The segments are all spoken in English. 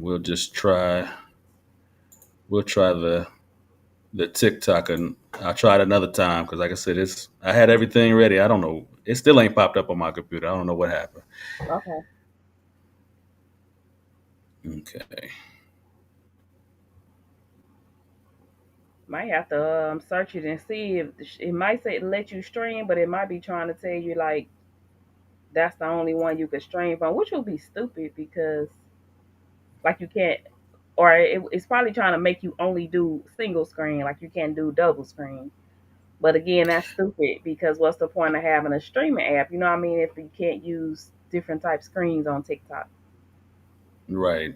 we'll just try. We'll try the TikTok, and I'll try it another time because, like I said, it's I had everything ready. I don't know. It still ain't popped up on my computer. I don't know what happened. Okay. Okay. Might have to search it and see if it might say let you stream, but it might be trying to tell you like that's the only one you could stream from, which would be stupid because like you can't, or it's probably trying to make you only do single screen, like you can't do double screen. But again, that's stupid because what's the point of having a streaming app? You know what I mean? If you can't use different type screens on TikTok. Right.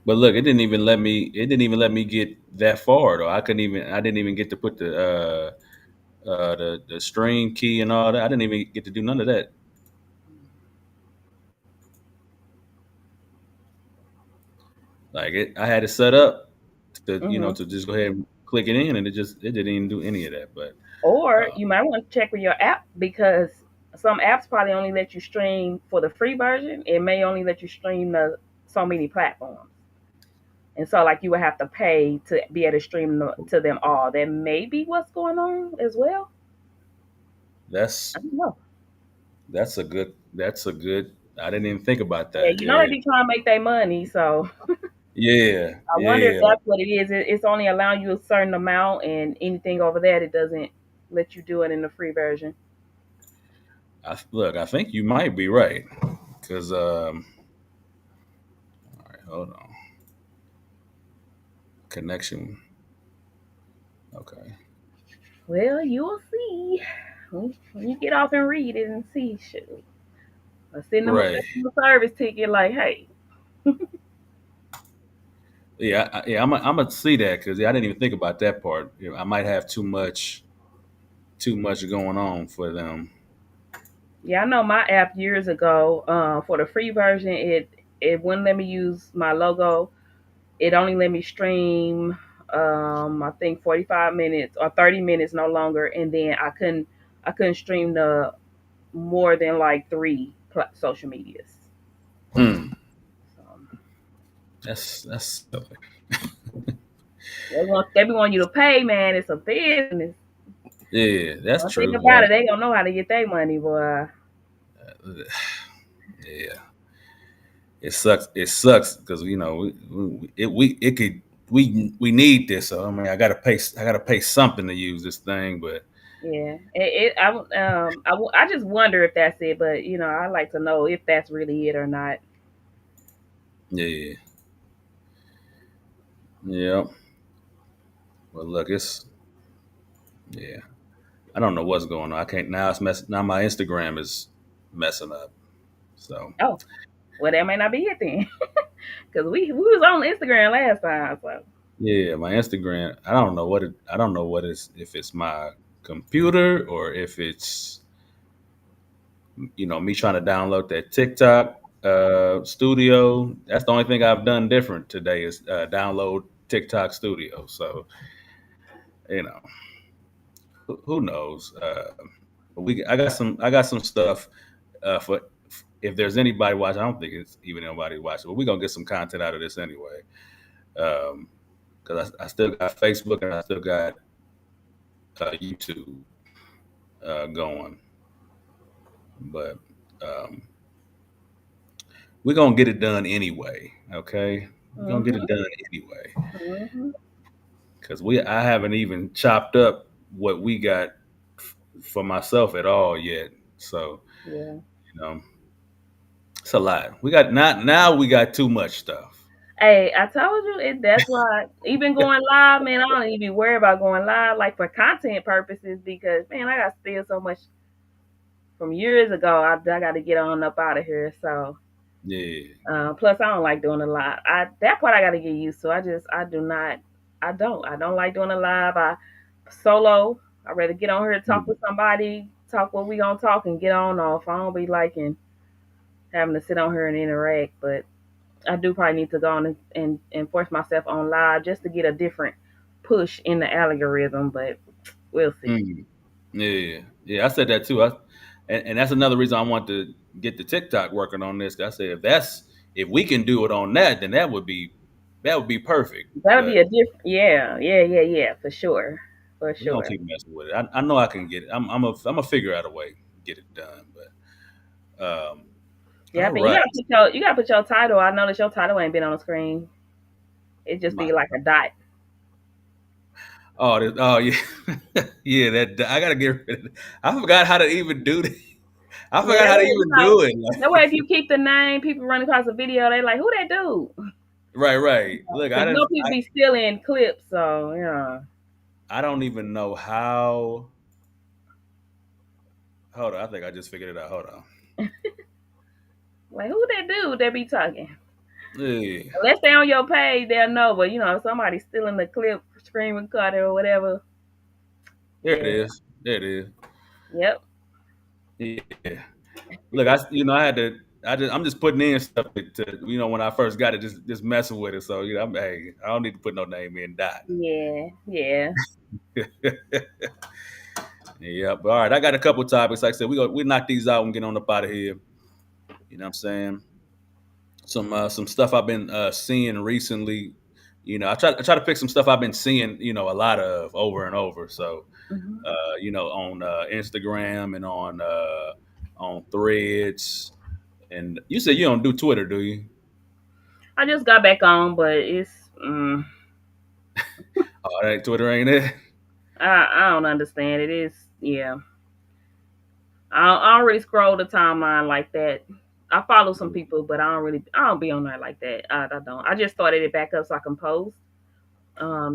But look, it didn't even let me. It didn't even let me get that far though. I couldn't even. I didn't even get to put the stream key and all that. I didn't even get to do none of that. Like I had it set up to Hmm. to just go ahead and click it in, and it didn't even do any of that. But Or uh, you might want to check with your app because some apps probably only let you stream for the free version. It may only let you stream the so many platforms. And so, like, you would have to pay to be able to stream to them all. That may be what's going on as well. I that's don't know. that's a good. That's a good. I didn't even think about Yeah, that. you know they Yeah. be trying to make their money, so Yeah. I wonder if Yeah. that's what it is. It's only allowing you a certain amount, and anything over that, it doesn't let you do it in the free version. Look, I think you might be right because all right, hold on. Connection. Okay. Well, you'll see when you get off and read it and see. Shoot, or send them a Right. customer service ticket like, hey, Yeah. Yeah. I'm gonna see that because I didn't even think about that part. I might have too much going on for them. yeah, I know my app years ago. For the free version, it wouldn't let me use my logo. It only let me stream, I think 45 minutes or 30 minutes, no longer, and then I couldn't stream the more than like three social medias. Hmm. So That's silly. they want you to pay, man. It's a business. Yeah, that's One thing true. about it, they gonna know how to get their money, boy. Yeah, it sucks. It sucks because it could we need this. So I mean, I gotta pay something to use this thing. But Yeah, I just wonder if that's it, but I like to know if that's really it or not. yeah, yeah. Well, look, it's yeah. I don't know what's going on. I can't now. It's mess. Now my Instagram is messing up. So Oh, well, that may not be it then, because we was on Instagram last time. So yeah, my Instagram. I don't know what it. I don't know what it's if it's my computer or if it's me trying to download that TikTok studio. That's the only thing I've done different today is download TikTok studio. So you know, who knows? I got some stuff for if there's anybody watching. I don't think it's even anybody watching, but we're gonna get some content out of this anyway. Because I still got Facebook and I still got YouTube going, but um, we're gonna get it done anyway. Okay, we're gonna get it mhm, done anyway mhm, because we I haven't even chopped up what we got for myself at all yet. So yeah. you know, it's a lot. We got not now. We got too much stuff. Hey, I told you that's why even going live, man, I don't even worry about going live like for content purposes because man, I got still so much from years ago. I got to get on up out of here. So Yeah. plus, I don't like doing a live. That part I got to get used to. I do not. I don't like doing a live. I solo. I rather get on here and talk Mm. with somebody, talk what we gonna talk, and get on off. I don't be liking having to sit on here and interact. But I do probably need to go on and force myself on live just to get a different push in the algorithm. But we'll see. Mm. Yeah, yeah, I said that too. And that's another reason I want to get the TikTok working on this. 'Cause I said if if we can do it on that, then that would be perfect. That would But be a different. Yeah, yeah, yeah, yeah, for sure, for we're gonna sure. keep messing with it. I know I can get it. I'm a figure out a way to get it done. But Yeah, I all think you right. gotta put your title. I noticed your title ain't been on the screen. It just My be like a dot. oh yeah, yeah. That I gotta get rid of it. I forgot how to even do that. I Yeah, forgot that how to way even do it. that way if you keep the name, people run across the video, they like, who that dude? Right, right. Look, Because you know people be stealing clips, so yeah. I don't even know how. Hold on, I think I just figured it out. Hold on. Like who that dude that be talking? Yeah, Unless they on your page, they'll know. But you know, if somebody's stealing the clip, screen recorder or whatever. there it Yeah. is. There it is. Yep. Yeah. Look, I had to. I'm just putting in stuff to when I first got it, just messing with it. So hey, I don't need to put no name in that. Yeah. Yeah. Yep. All right, I got a couple topics. Like I said, we knock these out and get on up out of here. You know what I'm saying? Some stuff I've been seeing recently. I try to pick some stuff I've been seeing. A lot of over and over. So Hmm. on Instagram and on Threads. And you said you don't do Twitter, do you? I just got back on, but it's Oh, that Twitter ain't it? I don't understand. It is yeah. I don't really scroll the timeline like that. I follow some people, but I don't be on there like that. I don't. I just started it back up so I can post,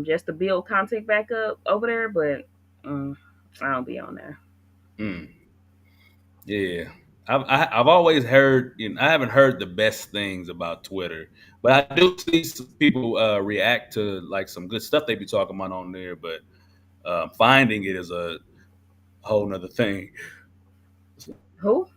just to build content back up over there. But mm, I don't be on there. Mm, yeah, I've always heard. I haven't heard the best things about Twitter, but I do see some people react to like some good stuff they be talking about on there. But finding it is a whole nother thing. Who?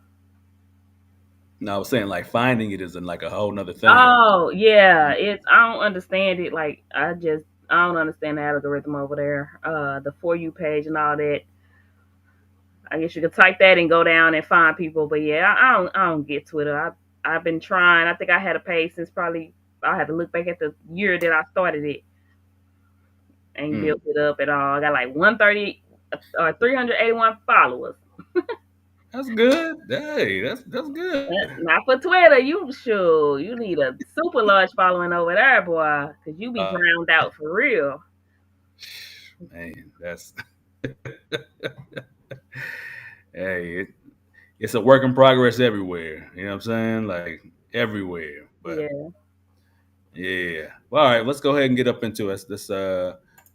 No, I was saying like finding it is like a whole nother thing. Oh yeah, it's I don't understand it. Like I don't understand the algorithm over there. The for you page and all that. I guess you could type that and go down and find people. But yeah, I don't get Twitter. I've been trying. I think I had a page since probably I had to look back at the year that I started it and Mm, built it up at all. I got like 130 or 381 followers. that's good. Hey, that's good. Not for Twitter. You sure you need a super large following over there, boy, because you be Uh, drowned out for real. man, that's hey, it's a work in progress everywhere. You know what I'm saying? Like everywhere. But Yeah. yeah. Well, all right, let's go ahead and get up into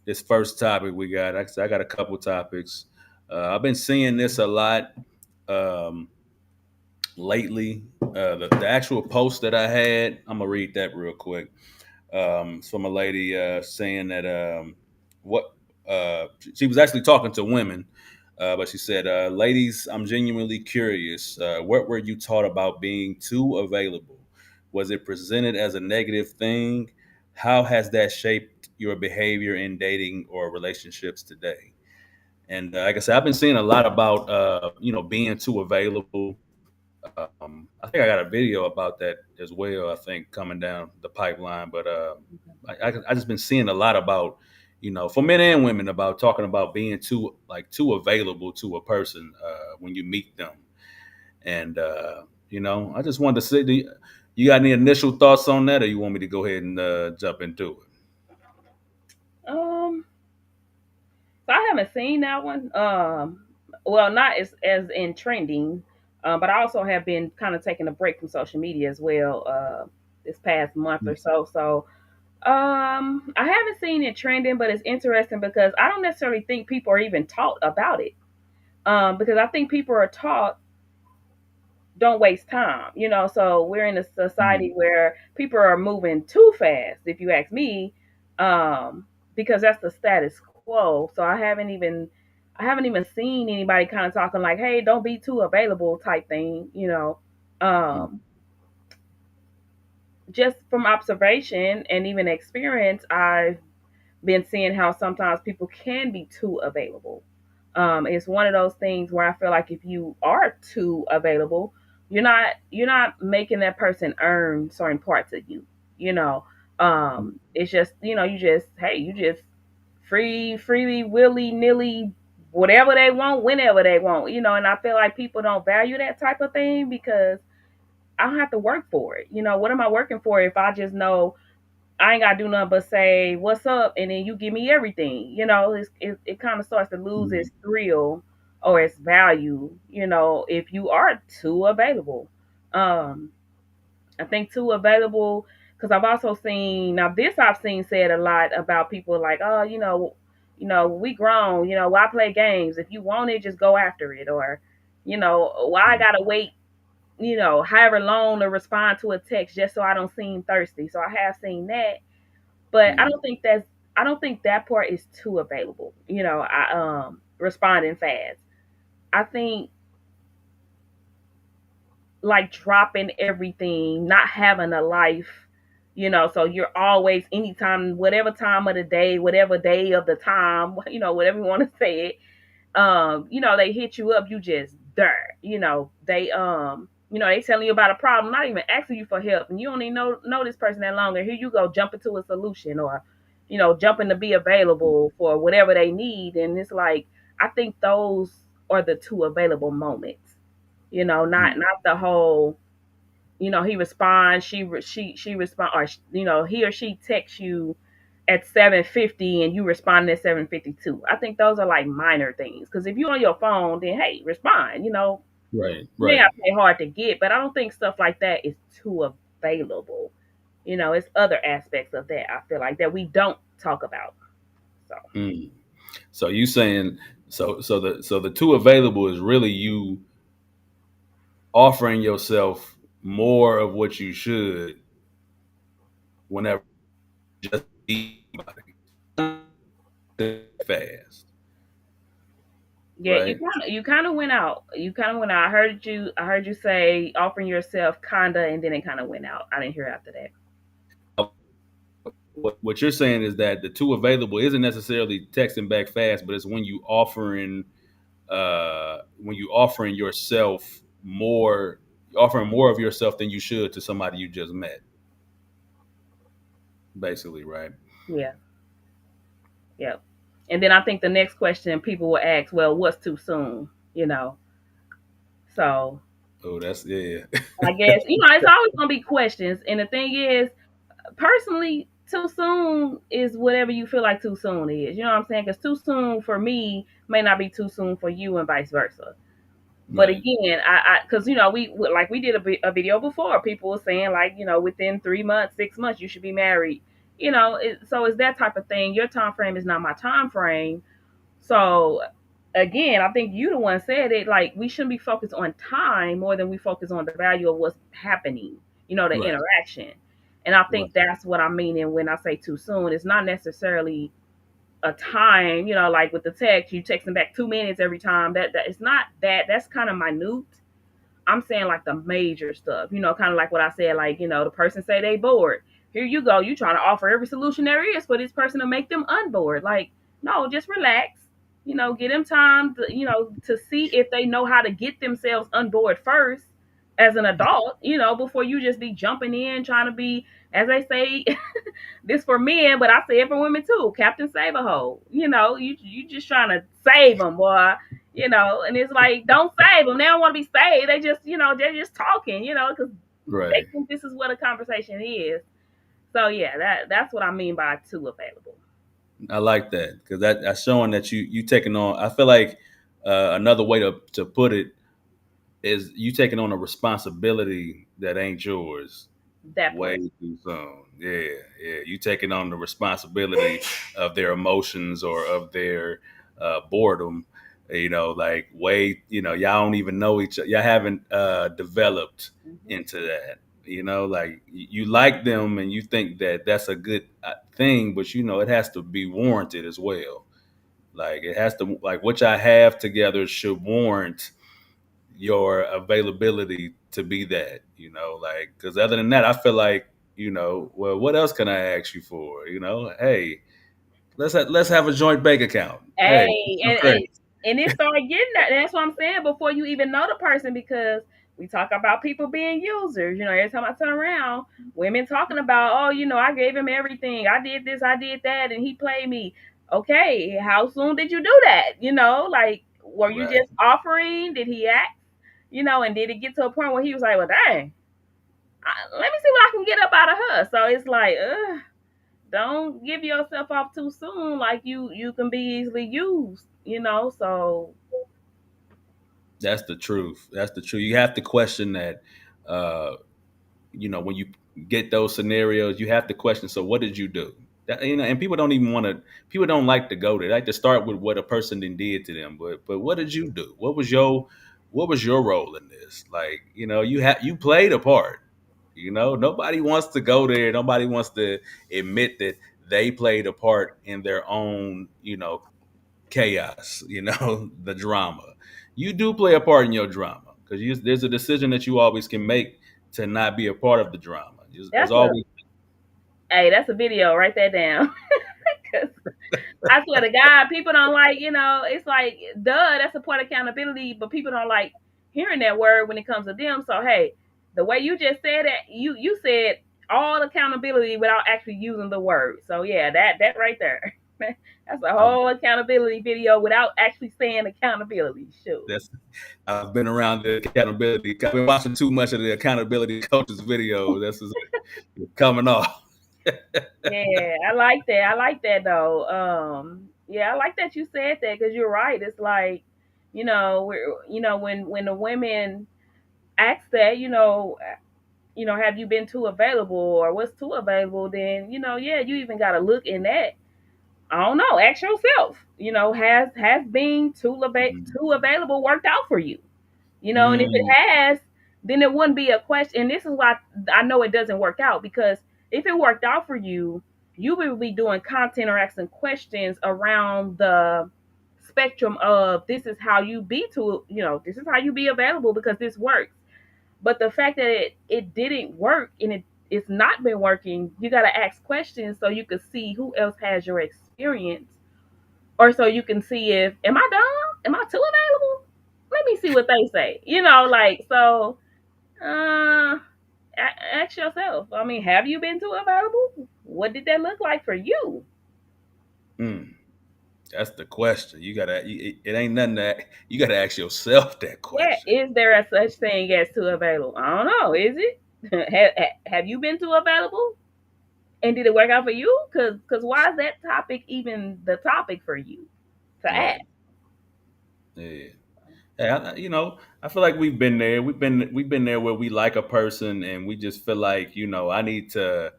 this first topic we got. I got a couple topics. I've been seeing this a lot lately. The actual post that I had, I'm gonna read that real quick. It's from a lady saying that what she was actually talking to women, but she said, "Ladies, I'm genuinely curious. What were you taught about being too available? Was it presented as a negative thing? How has that shaped your behavior in dating or relationships today?" And like I said, I've been seeing a lot about being too available. I think I got a video about that as well. I think coming down the pipeline, but I just been seeing a lot about for men and women about talking about being too available to a person when you meet them, and I just wanted to say, you got any initial thoughts on that, or you want me to go ahead and jump into it? Um. So I haven't seen that one. Well, not as in trending, but I also have been kind of taking a break from social media as well. This past month or so. So I haven't seen it trending, but it's interesting because I don't necessarily think people are even taught about it. Because I think people are taught don't waste time, so we're in a society Mm, where people are moving too fast, if you ask me, um, because that's the status quo. So I haven't even seen anybody kind of talking like, hey, don't be too available type thing. mm, Um, just from observation and even experience, I've been seeing how sometimes people can be too available. It's one of those things where I feel like if you are too available, You're not making that person earn certain parts of you. You know, it's just you just hey you just freely willy nilly whatever they want whenever they want. And I feel like people don't value that type of thing because I don't have to work for it. What am I working for if I just know I ain't gotta do nothing but say what's up, and then you give me everything. It kind of starts to lose its Mhm. thrill or its value. If you are too available. I think too available because I've also seen now this I've seen said a lot about people like, oh, we grown. Why play games? If you want it, just go after it, or why I gotta wait however long to respond to a text just so I don't seem thirsty. So I have seen that, but Mhm. I don't think that part is too available. I responding fast. I think like dropping everything, not having a life, so you're always anytime, whatever time of the day, whatever day of the time, whatever you want to say it, they hit you up, you just there. They telling you about a problem, not even asking you for help, and you don't even know this person that long, and here you go, jump into a solution, or jumping to be available for whatever they need. And it's like I think those are the two available moments. Mhm. Not the whole. He responds, she respond, or he or she texts you at 7:50 and you respond at 7:52. I think those are like minor things. Because if you're on your phone, then hey, respond. Right, You ain't right. got to play hard to get, but I don't think stuff like that is too available. It's other aspects of that I feel like that we don't talk about. So Mm. So you saying so the two available is really you offering yourself more of what you should whenever just need somebody fast, yeah, right? you kind of went out. You kind of went out. I heard you say offering yourself kinda, and then it kind of went out. I didn't hear after that. What you're saying is that the two available isn't necessarily texting back fast, but it's when you offering yourself more, offering more of yourself than you should to somebody you just met, basically, right? Yeah. Yep. And then I think the next question people will ask, well, what's too soon? So Oh, that's yeah. I guess, it's always going to be questions. And the thing is, personally, too soon is whatever you feel like too soon is. You know what I'm saying? Because too soon for me may not be too soon for you and vice versa. But Right. again, because, we did a video before, people were saying, like, within 3 months, 6 months, you should be married. So it's that type of thing. Your time frame is not my time frame. So again, I think you the one said it. Like we shouldn't be focused on time more than we focus on the value of what's happening. The Right. interaction. And I Right. think that's what I'm meaning when I say too soon. It's not necessarily a time. Like with the text, you texting back 2 minutes every time. That it's not that. That's kind of minute. I'm saying like the major stuff, kind of like what I said, like, the person say they bored. Here you go, you trying to offer every solution there is for this person to make them unbored. Like, no, just relax. Get them time to, to see if they know how to get themselves unboard first as an adult, before you just be jumping in trying to be, as they say, this for men, but I say it for women too. Captain Save a Hole. You just trying to save them, boy. And it's like, don't save them. They don't want to be saved. They just, they're just talking, because they Right. think this is what a conversation is. So yeah, that's what I mean by two available. I like that because that's showing that you taking on. I feel like another way to put it is you taking on a responsibility that ain't yours That way part. too soon. Yeah, yeah. You taking on the responsibility of their emotions or of their boredom. Like way. Y'all don't even know each other. Y'all haven't developed Hmm. into that. Like you like them and you think that that's a good thing, but it has to be warranted as well. Like it has to, like what y'all have together should warrant your availability to be that, like, because other than that, I feel like, well, what else can I ask you for? Hey, let's have a joint bank account. Hey, Hey, no credit. and it started getting that. That's what I'm saying. Before you even know the person, because We talk about people being users. Every time I turn around, women talking about, oh, I gave him everything. I did this, I did that, and he played me. Okay, how soon did you do that? Like, were you Right. just offering? Did he act? And did it get to a point where he was like, well, dang, let me see what I can get up out of her. So it's like, don't give yourself off too soon. Like you can be easily used. So That's the truth. That's the truth. You have to question that. Uh, when you get those scenarios, you have to question. So, what did you do? And people don't even want to. People don't like to go there. They like to start with what a person then did to them. But what did you do? What was your role in this? Like, you played a part. Nobody wants to go there. Nobody wants to admit that they played a part in their own, chaos, the drama. You do play a part in your drama because there's a decision that you always can make to not be a part of the drama. There's that's a always. hey, that's a video. Write that down. 'Cause I swear to God, people don't like. It's like, duh, that's a part of accountability, but people don't like hearing that word when it comes to them. So hey, the way you just said it, you said all accountability without actually using the word. So yeah, that right there. That's a I've, whole accountability video without actually saying accountability. Shoot. that's I've been around the accountability. I've been watching too much of the accountability coaches videos. That's just coming off. Yeah, I like that. I like that though. Yeah, I like that you said that because you're right. It's like, when the women ask that, have you been too available or what's too available? Then yeah, you even got to look in that. I don't know. Ask yourself. Has being too available worked out for you? And if it Mm, has, then it wouldn't be a question. And this is why I know it doesn't work out, because if it worked out for you, you would be doing content or asking questions around the spectrum of this is how you be this is how you be available because this works. But the fact that it didn't work and it's not been working, you got to ask questions so you can see who else has your experience, or so you can see if am I dumb? Am I too available? Let me see what they say. Like so. Uh, ask yourself. I mean, have you been too available? What did that look like for you? mm. That's the question. It ain't nothing that you got to ask yourself that Yeah, question. is there a such thing as too available? I don't know. Is it? Have you been too available? And did it work out for you? Cause why is that topic even the topic for you to ask? Right. Yeah. Yeah, I feel like we've been there. We've been there where we like a person and we just feel like, I need to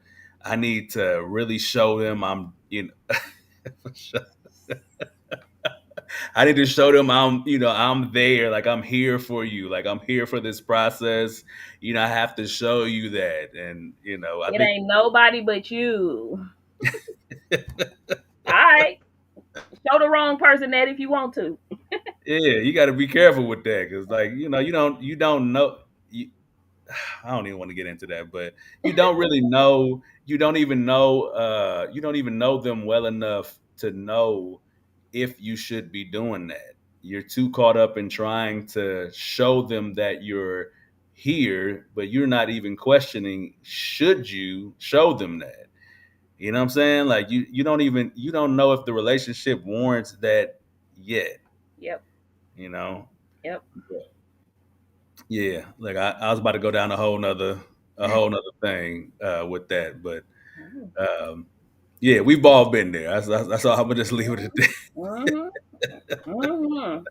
really show them I need to show them I'm there, like I'm here for you, like I'm here for this process. I have to show you that. And, I It think ain't nobody but you. All right, show the wrong person that if you want to. yeah, you got to be careful with that cuz like, you don't know you, I don't even want to get into that, but you don't really know. You don't even know. You don't even know them well enough to know if you should be doing that. You're too caught up in trying to show them that you're here, but you're not even questioning should you show them that. You know what I'm saying? Like you don't know if the relationship warrants that yet. Yep, You know. yep. Yeah, like I was about to go down a whole nother thing with that, but um, yeah, we've all been there. That's all. I'm gonna just leave it at that. Mm-hmm. Mm-hmm.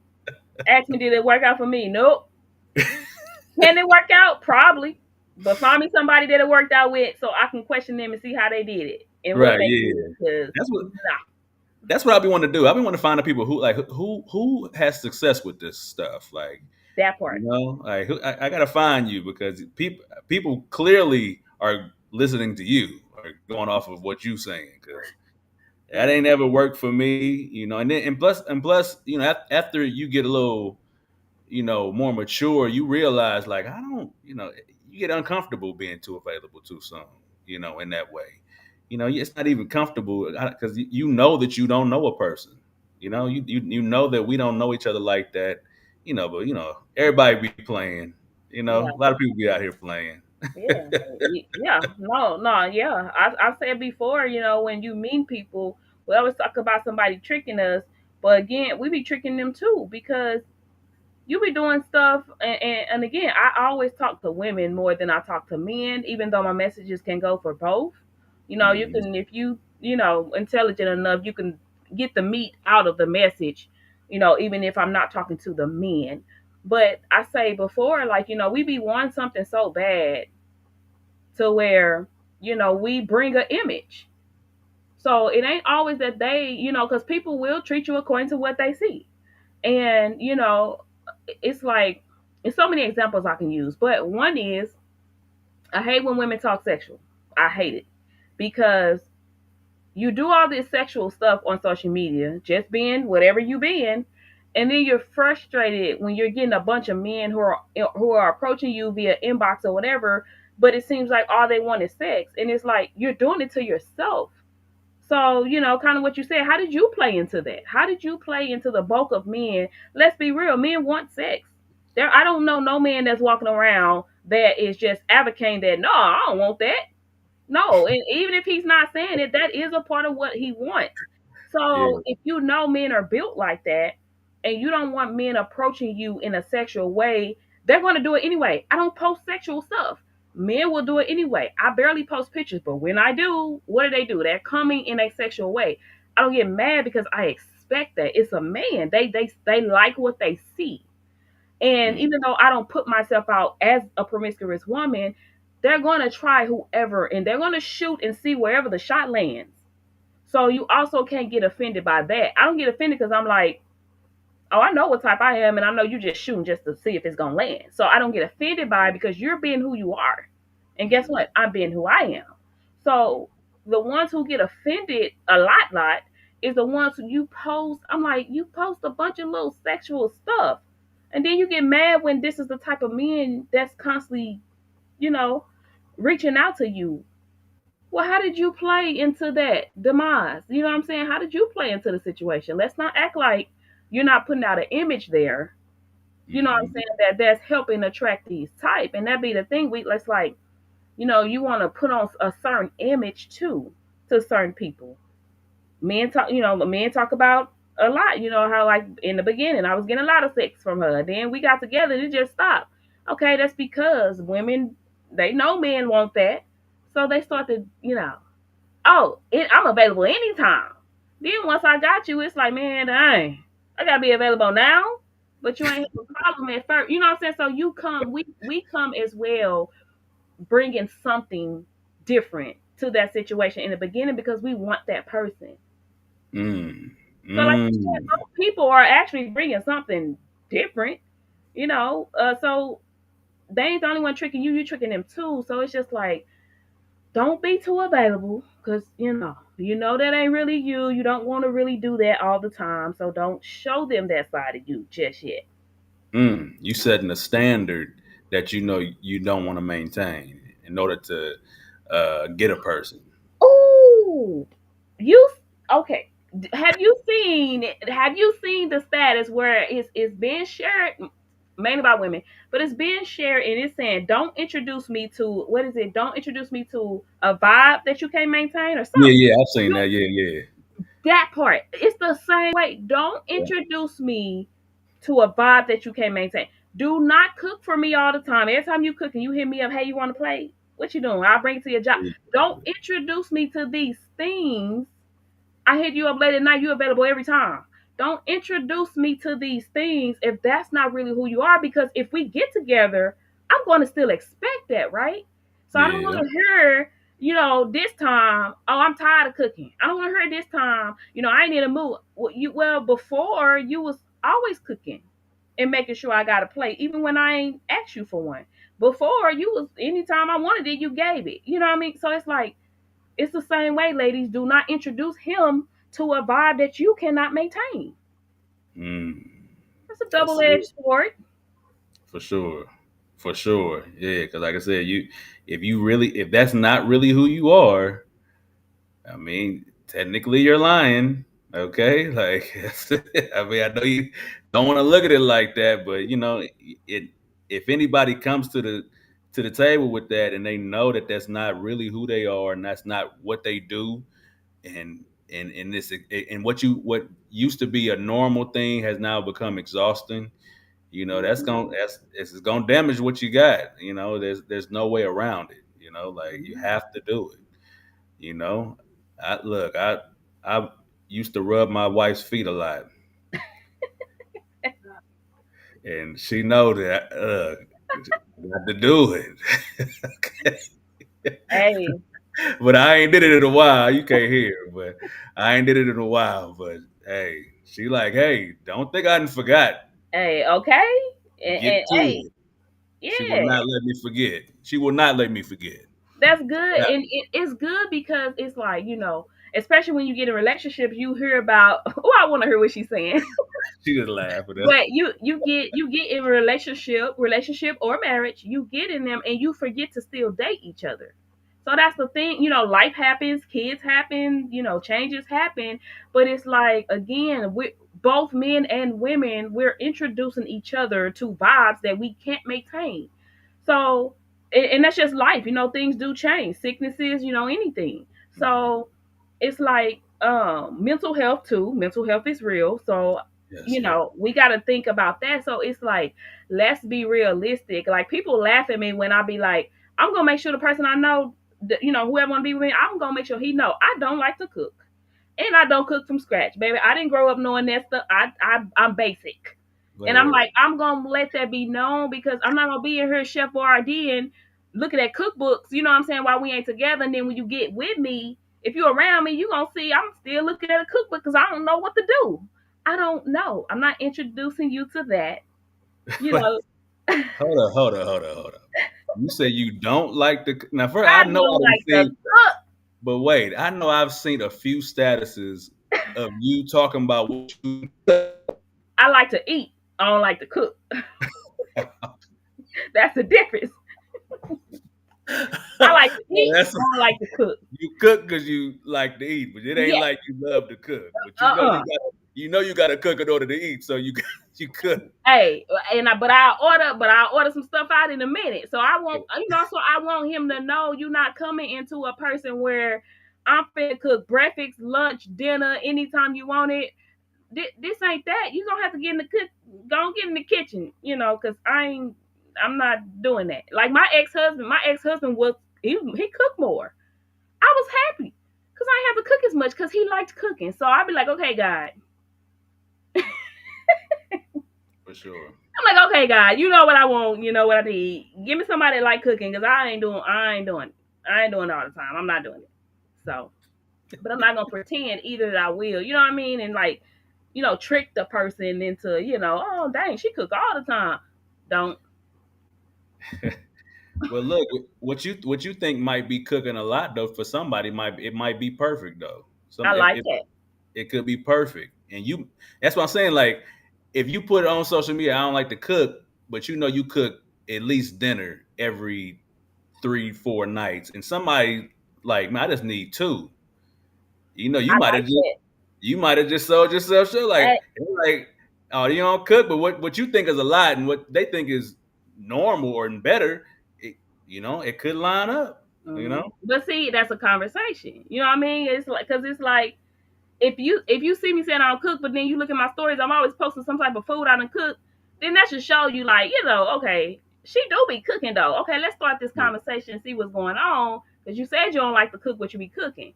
Ask me, did it work out for me? Nope. Can it work out? Probably. But find me somebody that it worked out with so I can question them and see how they did it and what Right? they Yeah, did. Because, that's what nah, that's what I be wanting to do. I be wanting to find the people who has success with this stuff. Like, that part. like I gotta find you because people clearly are listening to you or going off of what you saying because that Mm, ain't ever worked for me. And plus, after you get a little more mature, you realize like I don't, you get uncomfortable being too available too soon, in that way. It's not even comfortable because you know that you don't know a person. You know that we don't know each other like that. But everybody be playing. A lot of people be out here playing. Yeah, yeah, no, no, yeah. I said before, when you meet people, we always talk about somebody tricking us, but again, we be tricking them too because you be doing stuff, and again, I always talk to women more than I talk to men, even though my messages can go for both. You Mhm. can if intelligent enough, you can get the meat out of the message. Even if I'm not talking to the men. But I say before, like we be wanting something so bad to where we bring an image. So it ain't always that they, because people will treat you according to what they see. And it's like it's so many examples I can use, but one is I hate when women talk sexual. I hate it because you do all this sexual stuff on social media, just being whatever you being, and then you're frustrated when you're getting a bunch of men who are approaching you via inbox or whatever, but it seems like all they want is sex, and it's like you're doing it to yourself. So, kind of what you said, how did you play into that? How did you play into the bulk of men? Let's be real, men want sex. I don't know no man that's walking around that is just advocating that, no, I don't want that. No, and even if he's not saying it, that is a part of what he wants. So Yeah. if men are built like that and you don't want men approaching you in a sexual way, they're going to do it anyway. I don't post sexual stuff. Men will do it anyway. I barely post pictures, but when I do, what do? They're coming in a sexual way. I don't get mad because I expect that. It's a man. They like what they see. And Mm. even though I don't put myself out as a promiscuous woman, they're going to try whoever and they're going to shoot and see wherever the shot lands. So you also can't get offended by that. I don't get offended because I'm like, oh, I know what type I am, and I know you just shooting just to see if it's gonna land. So I don't get offended by it because you're being who you are, and guess what? I'm being who I am. So the ones who get offended a lot, is the ones who you post. I'm like, you post a bunch of little sexual stuff, and then you get mad when this is the type of men that's constantly, you know, reaching out to you. Well, how did you play into that demise? You know what I'm saying? How did you play into the situation? Let's not act like you're not putting out an image there. You know what I'm Mhm. saying? That's helping attract these type. And that be the thing. Let's like, you want to put on a certain image too to certain people. Men talk about a lot, how like in the beginning I was getting a lot of sex from her. Then we got together and it just stopped. Okay, that's because women, they know men want that. So they start to, I'm available anytime. Then once I got you, it's like, man, dang, I gotta be available now. But you ain't have a problem at first. You know what I'm saying? So we come as well, bringing something different to that situation in the beginning because we want that person. Mm. So like you said, Mm. those people are actually bringing something different. So they ain't the only one tricking you. You tricking them too. So it's just like, don't be too available because you know that ain't really you. You don't want to really do that all the time, so don't show them that side of you just yet. Mm. You setting a standard that you don't want to maintain in order to get a person. Oh, you okay? Have you seen the status where it's being shared, mainly by women, but it's being shared and it's saying, "Don't introduce me to what is it? Don't introduce me to a vibe that you can't maintain or Yeah, something." yeah, I've seen that. Yeah, yeah. That part. It's the same way. Don't Yeah. introduce me to a vibe that you can't maintain. Do not cook for me all the time. Every time you cook and you hit me up, hey, you want to play? What you doing? I'll bring it to your job. Don't introduce me to these things. I hit you up late at night, you available every time. Don't introduce me to these things if that's not really who you are, because if we get together, I'm going to still expect that, right? So I don't Yeah. want to hear, this time, oh, I'm tired of cooking. I don't want to hear this time, I ain't in a mood. Well, before you was always cooking and making sure I got a plate, even when I ain't asked you for one. Before you was anytime I wanted it, you gave it. You know what I mean? So it's like it's the same way, ladies. Do not introduce him to a vibe that you cannot maintain. Mm. That's a That's double it. edged sword. For sure. For sure. Yeah, because like I said, if that's not really who you are, I mean, technically you're lying. Okay, like I mean, I know you don't want to look at it like that, but it. if anybody comes to the table with that and they know that that's not really who they are and that's not what they do, and this and what used to be a normal thing has now become exhausting. Mhm. It's gonna damage what you got. There's no way around it. Like you Mhm. have to do it. You know, I used to rub my wife's feet a lot, and she know that got to do it. Hey, But I ain't did it in a while. You can't hear, but I ain't did it in a while. But hey, she like, hey, don't think I done forgot. hey, okay, and Get to hey, it. She will yeah, not let me forget. She will not let me forget. that's good, Yeah. and it's good because it's like especially when you get in relationships, you hear about. Oh, I want to hear what she's saying. She just laughed at us. But you get in a relationship or marriage, you get in them and you forget to still date each other. So that's the thing, life happens, kids happen, changes happen, but it's like again, we both men and women, we're introducing each other to vibes that we can't maintain. So and that's just life, things do change, sicknesses, anything. So it's like mental health too. Mental health is real. So Yes, yeah. we got to think about that. So it's like, let's be realistic. Like people laugh at me when I be like, I'm gonna make sure the person I know, whoever want to be with me, I'm gonna make sure he know I don't like to cook, and I don't cook from scratch, baby. I didn't grow up knowing that stuff. I'm basic, Wait, and I'm wait. like, I'm gonna let that be known because I'm not gonna be in here chef Boyardee and looking at cookbooks. You know what I'm saying? While we ain't together, and then when you get with me, if you're around me, you gonna see I'm still looking at a cookbook because I don't know what to do. I don't know. I'm not introducing you to that. You Wait. know, Hold on. You say you don't like the now. First, I I know I don't didn't like the see, cook. but wait, I know I've seen a few statuses of you talking about what you. I like to eat. I don't like to cook. That's the difference. I like to eat. That's I don't like to cook. you cook because you like to eat, but it ain't Yeah. like you love to cook. But Uh-uh. you got to cook in order to eat, so you you cook. Hey, but I order some stuff out in a minute. So I want so I want him to know you're not coming into a person where I'm finna cook breakfast, lunch, dinner, anytime you want it. This ain't that. You gonna have to get in the cook. Go get in the kitchen, because I'm not doing that. Like my ex husband was he cooked more. I was happy because I didn't have to cook as much because he liked cooking. So I'd be like, okay, God. For sure. I'm like, okay, God, you know what I want, you know what I need. Give me somebody that like cooking because I ain't doing it all the time. I'm not doing it. So, but I'm not gonna pretend either that I will. You know what I mean? And like, trick the person into, oh dang, she cook all the time. Don't. Well, look, what you think might be cooking a lot though for somebody might be perfect though. I Some like that. it could be perfect, and that's what I'm saying. Like if you put it on social media, I don't like to cook, but you cook at least dinner every 3 4 nights, and somebody like man, I just need two. You I might have like just that. sold yourself short. Hey, Like oh you don't cook, but what you think is a lot and what they think is normal or better, it, it could line up. You know. But see, that's a conversation. You know what I mean? It's like because it's like if you see me saying I don't cook, but then you look at my stories, I'm always posting some type of food I done cook. Then that should show you like okay, she do be cooking though. Okay, let's start this Yeah. conversation and see what's going on because you said you don't like to cook, but you be cooking.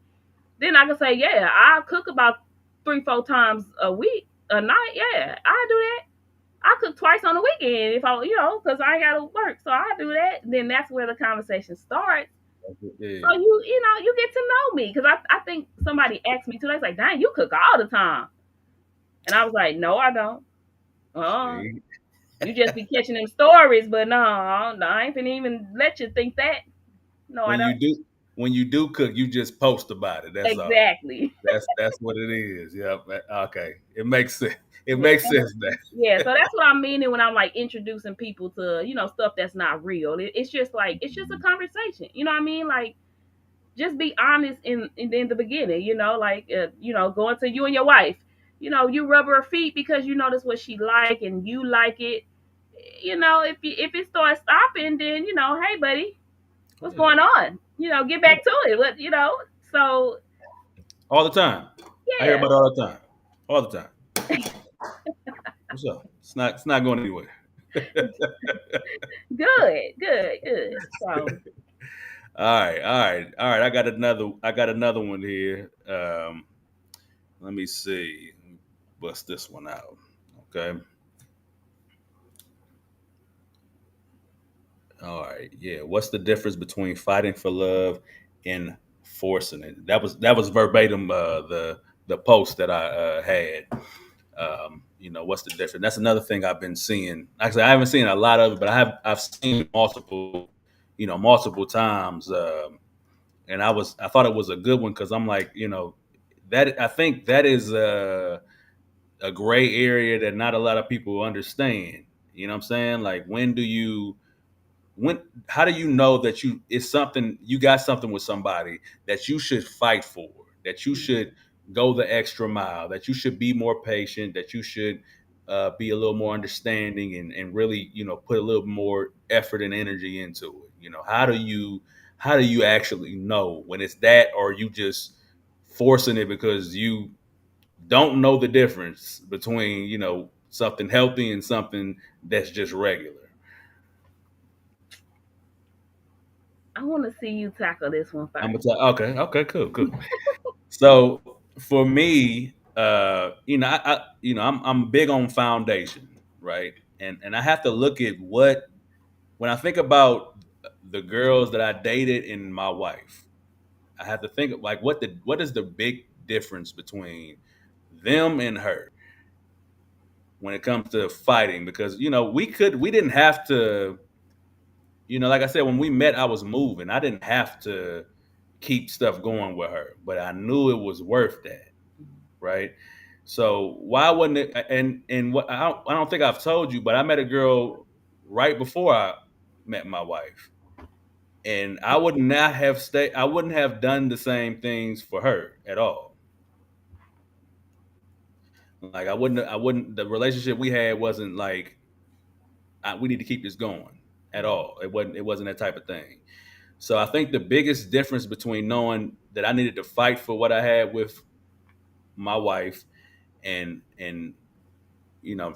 Then I can say yeah, I cook about 3 4 times a week, a night. Yeah, I do that. I cook twice on the weekend if I because I ain't gotta work, so I do that. Then that's where the conversation starts. So Yeah. you get to know me because I think somebody asked me too. They was like, "Dang, you cook all the time," and I was like, "No, I don't. See, You just be catching them stories, but no, I ain't finna even let you think that. No, I when don't." you do when you do cook, you just post about it. That's all. Exactly. That's what it is. Yep. Okay. It makes sense. It Yeah, makes sense yeah. now. So that's what I mean when I'm like introducing people to stuff that's not real. It's just like it's just a conversation. You know what I mean? Like just be honest in the beginning, like going to you and your wife, you rub her feet because you notice what she like and you like it. if it starts stopping, then hey, buddy, Oh what's yeah, going on? Get yeah, back to it. So all the time. I hear yeah, about it all the time, all the time. What's up? It's not going anywhere. good, good, good. So All right, all right, all right. I got another one here. Let me see. Bust this one out. Okay. All right. Yeah. What's the difference between fighting for love and forcing it? That was verbatim the post that I had. What's the difference? That's another thing I've been seeing. Actually, I haven't seen a lot of it, but I've seen multiple, multiple times. And I thought it was a good one because I'm like, that I think that is a gray area that not a lot of people understand. You know what I'm saying? Like, when how do you know that it's something you got something with somebody that you should fight for, that you should go the extra mile, that you should be more patient, that you should be a little more understanding and really put a little more effort and energy into it. How do you actually know when it's that, or you just forcing it because you don't know the difference between something healthy and something that's just regular. I want to see you tackle this one I'm first. gonna tell. Okay, okay, cool, cool. So for me, I'm big on foundation, right? And I have to look at when I think about the girls that I dated and my wife. I have to think of, like, what is the big difference between them and her when it comes to fighting? Because we didn't have to. Like I said, when we met, I was moving. I didn't have to keep stuff going with her, but I knew it was worth that, right? So why wouldn't it? And what I don't think I've told you, but I met a girl right before I met my wife, and I would not have stayed. I wouldn't have done the same things for her at all. Like, I wouldn't. I wouldn't. The relationship we had wasn't like we need to keep this going at all. It wasn't. It wasn't that type of thing. So I think the biggest difference between knowing that I needed to fight for what I had with my wife and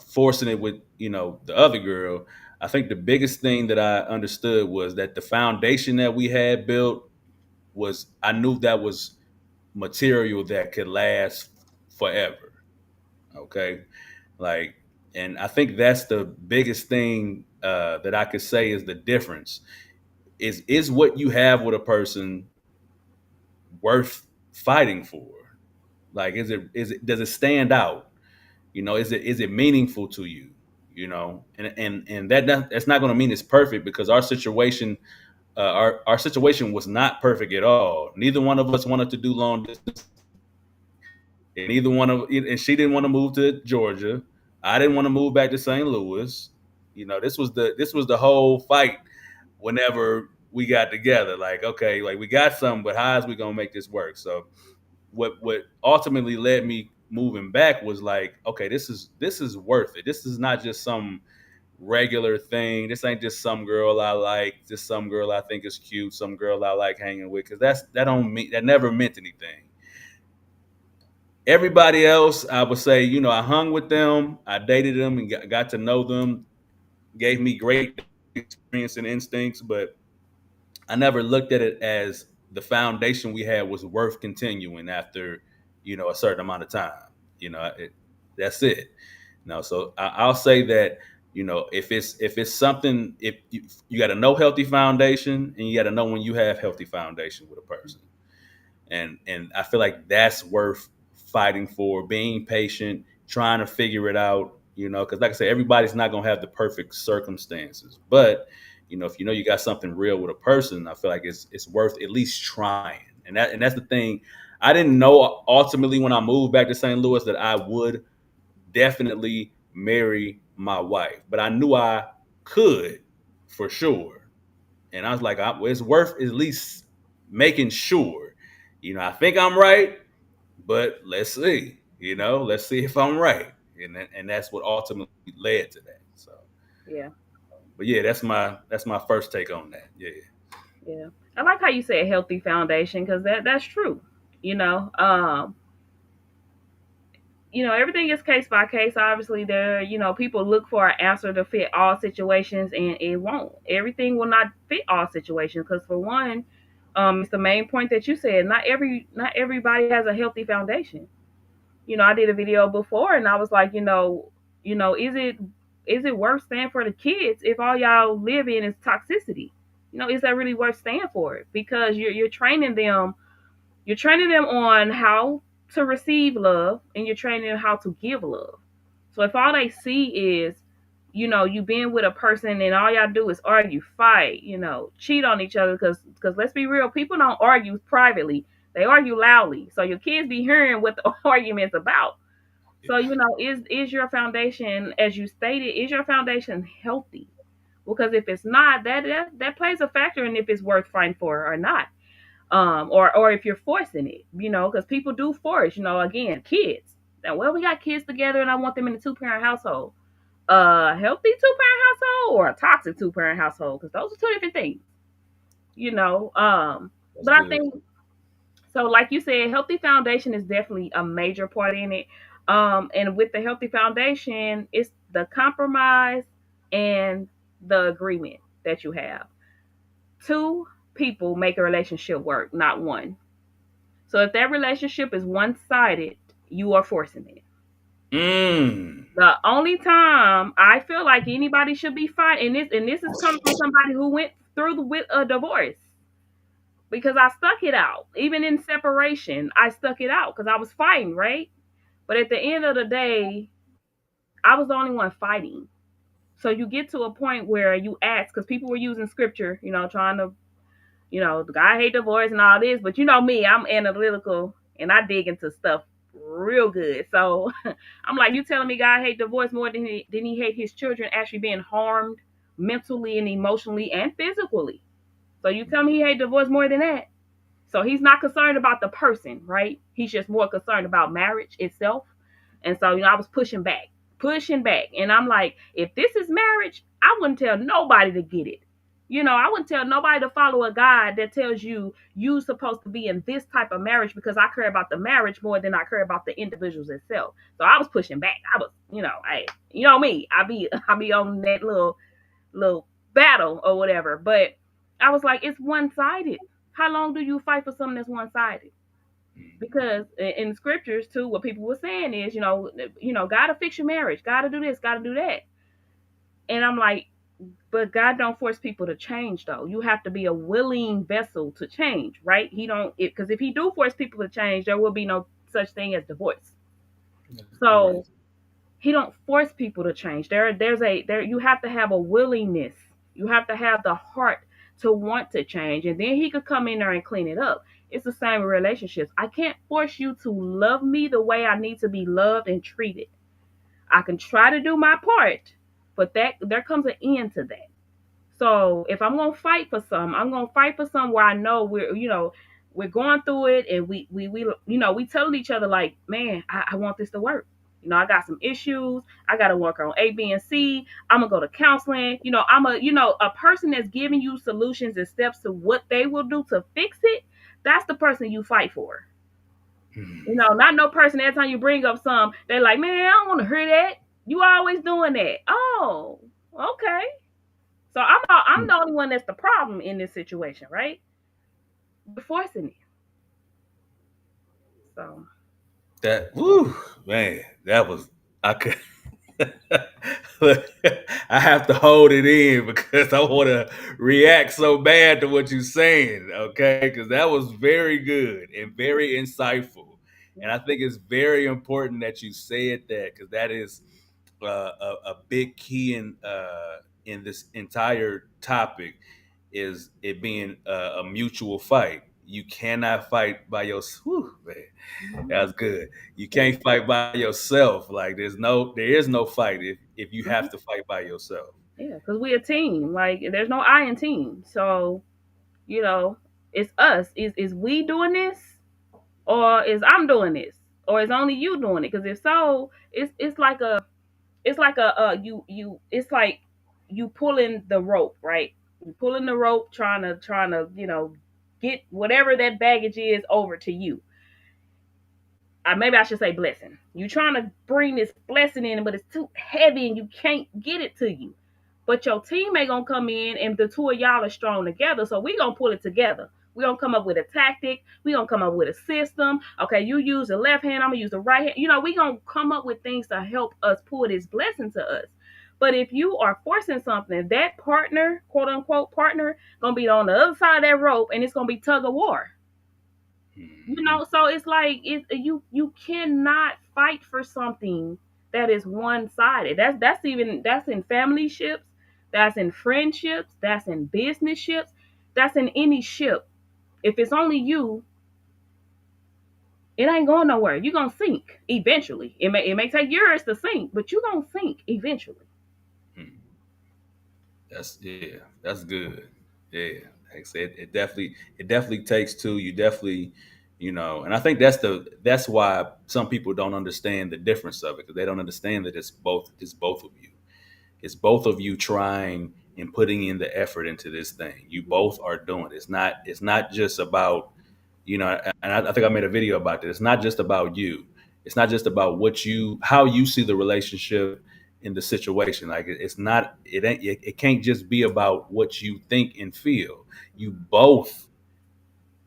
forcing it with the other girl, I think the biggest thing that I understood was that the foundation that we had built was, I knew that was material that could last forever. Okay. Like, and I think that's the biggest thing that I could say is the difference is what you have with a person worth fighting for. Like, is it does it stand out? Is it meaningful to you? And that's not going to mean it's perfect, because our situation was not perfect at all. Neither one of us wanted to do long distance, and neither one of and she didn't want to move to Georgia. I didn't want to move back to St. Louis. This was the whole fight whenever we got together. Like, okay, like, we got something, but how is we gonna make this work? So what ultimately led me moving back was like, okay, this is worth it. This is not just some regular thing. This ain't just some girl I like, just some girl I think is cute, some girl I like hanging with. Because that never meant anything. Everybody else, I would say, I hung with them, I dated them, and got to know them, gave me great experience and instincts, but I never looked at it as the foundation we had was worth continuing after, a certain amount of time. That's it. So I'll say that, if it's something, if you got to know healthy foundation, and you got to know when you have healthy foundation with a person, and I feel like that's worth fighting for, being patient, trying to figure it out. Because, like I said, everybody's not gonna have the perfect circumstances, but if you got something real with a person, I feel like it's worth at least trying. And that's the thing. I didn't know ultimately when I moved back to St. Louis that I would definitely marry my wife, but I knew I could for sure. And I was like, well, it's worth at least making sure. I think I'm right, but let's see. Let's see if I'm right. And that's what ultimately led to that. So Yeah. but yeah, that's my first take on that. Yeah. Yeah. I like how you said healthy foundation because that's true. You know, everything is case by case. Obviously, people look for an answer to fit all situations, and it won't. Everything will not fit all situations because, for one, it's the main point that you said. Not everybody has a healthy foundation. I did a video before, and I was like, is it worth staying for the kids if all y'all live in is toxicity? Is that really worth staying for it? Because you're training them on how to receive love, and you're training them how to give love. So if all they see is, you being with a person and all y'all do is argue, fight, cheat on each other, because let's be real, people don't argue privately. They argue loudly. So your kids be hearing what the argument's about. So, is your foundation, as you stated, is your foundation healthy? Because if it's not, that plays a factor in if it's worth fighting for or not, or if you're forcing it, because people do force, again, kids. Now, well, we got kids together, and I want them in a two-parent household, healthy two-parent household or a toxic two-parent household, because those are two different things, you know. That's But I good. think so. Like you said, healthy foundation is definitely a major part in it. And with the healthy foundation, it's the compromise and the agreement that you have. Two people make a relationship work, not one. So if that relationship is one sided, you are forcing it. Mm. The only time I feel like anybody should be fighting, and this is coming from somebody who went through with a divorce, because I stuck it out. Even in separation, I stuck it out because I was fighting, right? But at the end of the day, I was the only one fighting. So you get to a point where you ask, because people were using scripture, trying to, the guy hate divorce and all this, but you know me, I'm analytical and I dig into stuff real good. So I'm like, you telling me God hate divorce more than he hate his children actually being harmed mentally and emotionally and physically? So you tell me he hate divorce more than that? So he's not concerned about the person, right? He's just more concerned about marriage itself. And so, I was pushing back. And I'm like, if this is marriage, I wouldn't tell nobody to get it. I wouldn't tell nobody to follow a guide that tells you supposed to be in this type of marriage, because I care about the marriage more than I care about the individuals itself. So I was pushing back. I was, me, I be on that little battle or whatever. But I was like, it's one sided. How long do you fight for something that's one sided? Because in scriptures too, what people were saying is, gotta fix your marriage, gotta do this, gotta do that. And I'm like, but God don't force people to change though. You have to be a willing vessel to change, right? He don't, because if he do force people to change, there will be no such thing as divorce. Right. So he don't force people to change. There you have to have a willingness. You have to have the heart to want to change, and then he could come in there and clean it up. It's the same with relationships. I can't force you to love me the way I need to be loved and treated. I can try to do my part, but that there comes an end to that. So if I'm gonna fight for some, I'm gonna fight for some where I know we're going through it, and we telling each other like, man, I want this to work. I got some issues. I got to work on A, B, and C. I'm gonna go to counseling. I'm a person that's giving you solutions and steps to what they will do to fix it. That's the person you fight for. Not no person every time you bring up some, they're like, man, I don't want to hear that. You always doing that. Oh, okay. So I'm the only one that's the problem in this situation, right? You're forcing it. So That woo man, that was I could I have to hold it in because I want to react so bad to what you're saying, okay? Because that was very good and very insightful, and yeah. I think it's very important that you said that because that is a big key in this entire topic is it being a mutual fight. You cannot fight by yourself. Man, Mhm. that's good. You Yeah. can't fight by yourself. Like there is no fight if you Mhm. have to fight by yourself. Yeah, because we're a team. Like, there's no I in team. So you know, it's us. Is we doing this, or is I'm doing this, or is only you doing it? Because if so, it's like a you it's like you pulling the rope, right? You pulling the rope, trying to get whatever that baggage is over to you. Maybe I should say blessing. You trying to bring this blessing in, but it's too heavy and you can't get it to you. But your teammate gonna come in and the two of y'all are strong together. So we gonna pull it together. We gonna come up with a tactic. We gonna come up with a system. Okay, you use the left hand, I'm gonna use the right hand. We gonna come up with things to help us pull this blessing to us. But if you are forcing something, that partner, quote unquote partner, gonna be on the other side of that rope and it's gonna be tug of war. Hmm. So it's like you cannot fight for something that is one sided. That's in family ships, that's in friendships, that's in business ships, that's in any ship. If it's only you, it ain't going nowhere. You're gonna sink eventually. It may take years to sink, but you're gonna sink eventually. Hmm. That's good. Yeah, like I said, it definitely takes two. You definitely, and I think that's why some people don't understand the difference of it because they don't understand that it's both of you. It's both of you trying and putting in the effort into this thing. You both are doing it. It's not just about, and I think I made a video about this. It's not just about you. It's not just about how you see the relationship in the situation. Like it's not, it can't just be about what you think and feel. You both,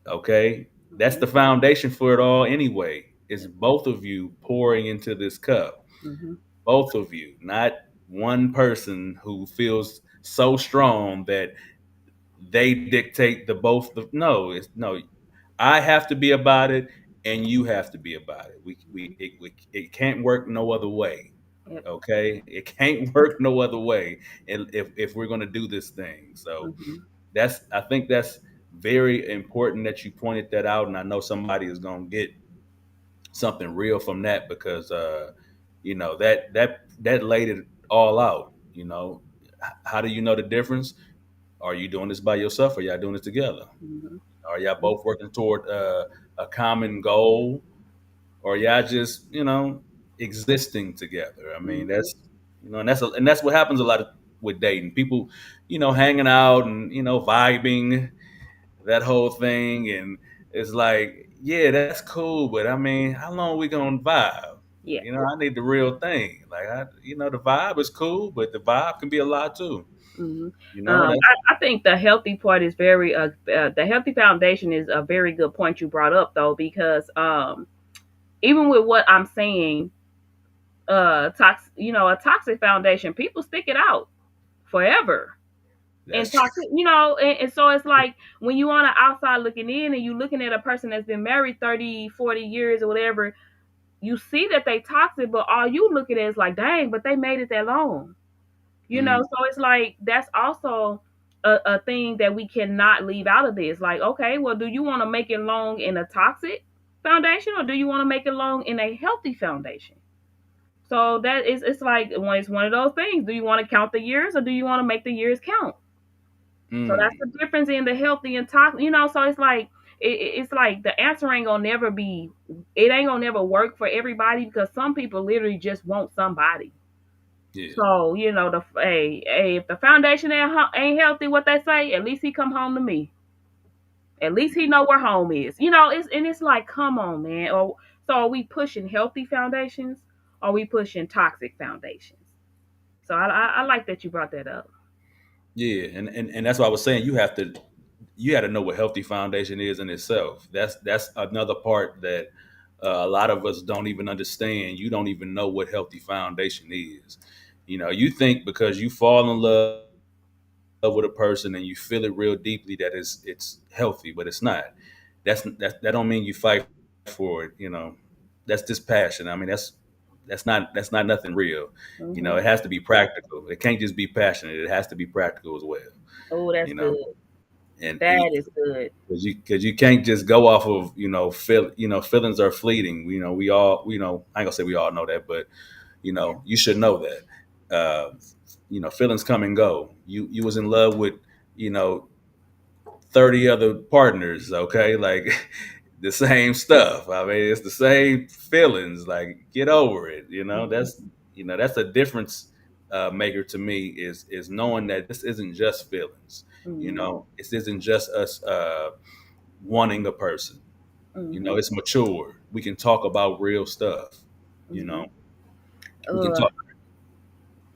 okay? That's Mm-hmm. the foundation for it all anyway. It's both of you pouring into this cup, Mm-hmm. both of you, not one person who feels so strong that they dictate the both. No, it's no. I have to be about it, and you have to be about it. It can't work no other way. Yep. Okay, it can't work no other way. And if we're gonna do this thing, so Mm-hmm. I think that's very important that you pointed that out, and I know somebody is gonna get something real from that because that laid it all out. How do you know the difference? Are you doing this by yourself or y'all doing this together? Mm-hmm. Are y'all both working toward a common goal or y'all just existing together? I mean Mm-hmm. and that's what happens a lot with dating. People hanging out and vibing, that whole thing, and it's like, yeah, that's cool, but I mean, how long we gonna vibe? Yeah. I need the real thing. Like, the vibe is cool, but the vibe can be a lot too. Hmm. That's I think the healthy part is the healthy foundation is a very good point you brought up though, because even with what I'm saying, a toxic foundation, people stick it out forever. And that's true. toxic, and so it's like when you on the outside looking in and you looking at a person that's been married 30, 40 years or whatever, you see that they toxic, but all you look at it is like, dang, but they made it that long. Mm, So it's like that's also a thing that we cannot leave out of this. Like, okay, well, do you want to make it long in a toxic foundation or do you want to make it long in a healthy foundation? So that is, it's like it's one of those things. Do you want to count the years or do you want to make the years count? So that's mm, the difference in the healthy and toxic. So it's like it's like the answer ain't gonna never be. It ain't gonna never work for everybody because some people literally just want somebody. yeah. So if the foundation ain't healthy, what they say, at least he come home to me. At least he know where home is. It's like, come on, man. Or so are we pushing healthy foundations? Or are we pushing toxic foundations? So I like that you brought that up. Yeah, and that's why I was saying you had to know what healthy foundation is in itself. That's another part that a lot of us don't even understand. You don't even know what healthy foundation is. You think because you fall in love with a person and you feel it real deeply that it's healthy, but it's not. That don't mean you fight for it. That's just passion. I mean, that's not nothing real. It has to be Hmm. practical. It can't just be passionate. It has to be practical as well. Oh, You that's know, good. and That is good. because you can't just go off of feelings are fleeting. We all I ain't gonna say we all know that, but you should know that. Feelings come and go. You was in love with you know 30 other partners, okay, like the same stuff. I mean, it's the same feelings. Like, get over it. Hmm. That's a difference. maker to me is knowing that this isn't just feelings. You Mhm. know, this isn't just us wanting a person. You know, Mhm. it's mature. We can talk about real stuff. You know, Mhm. we can talk.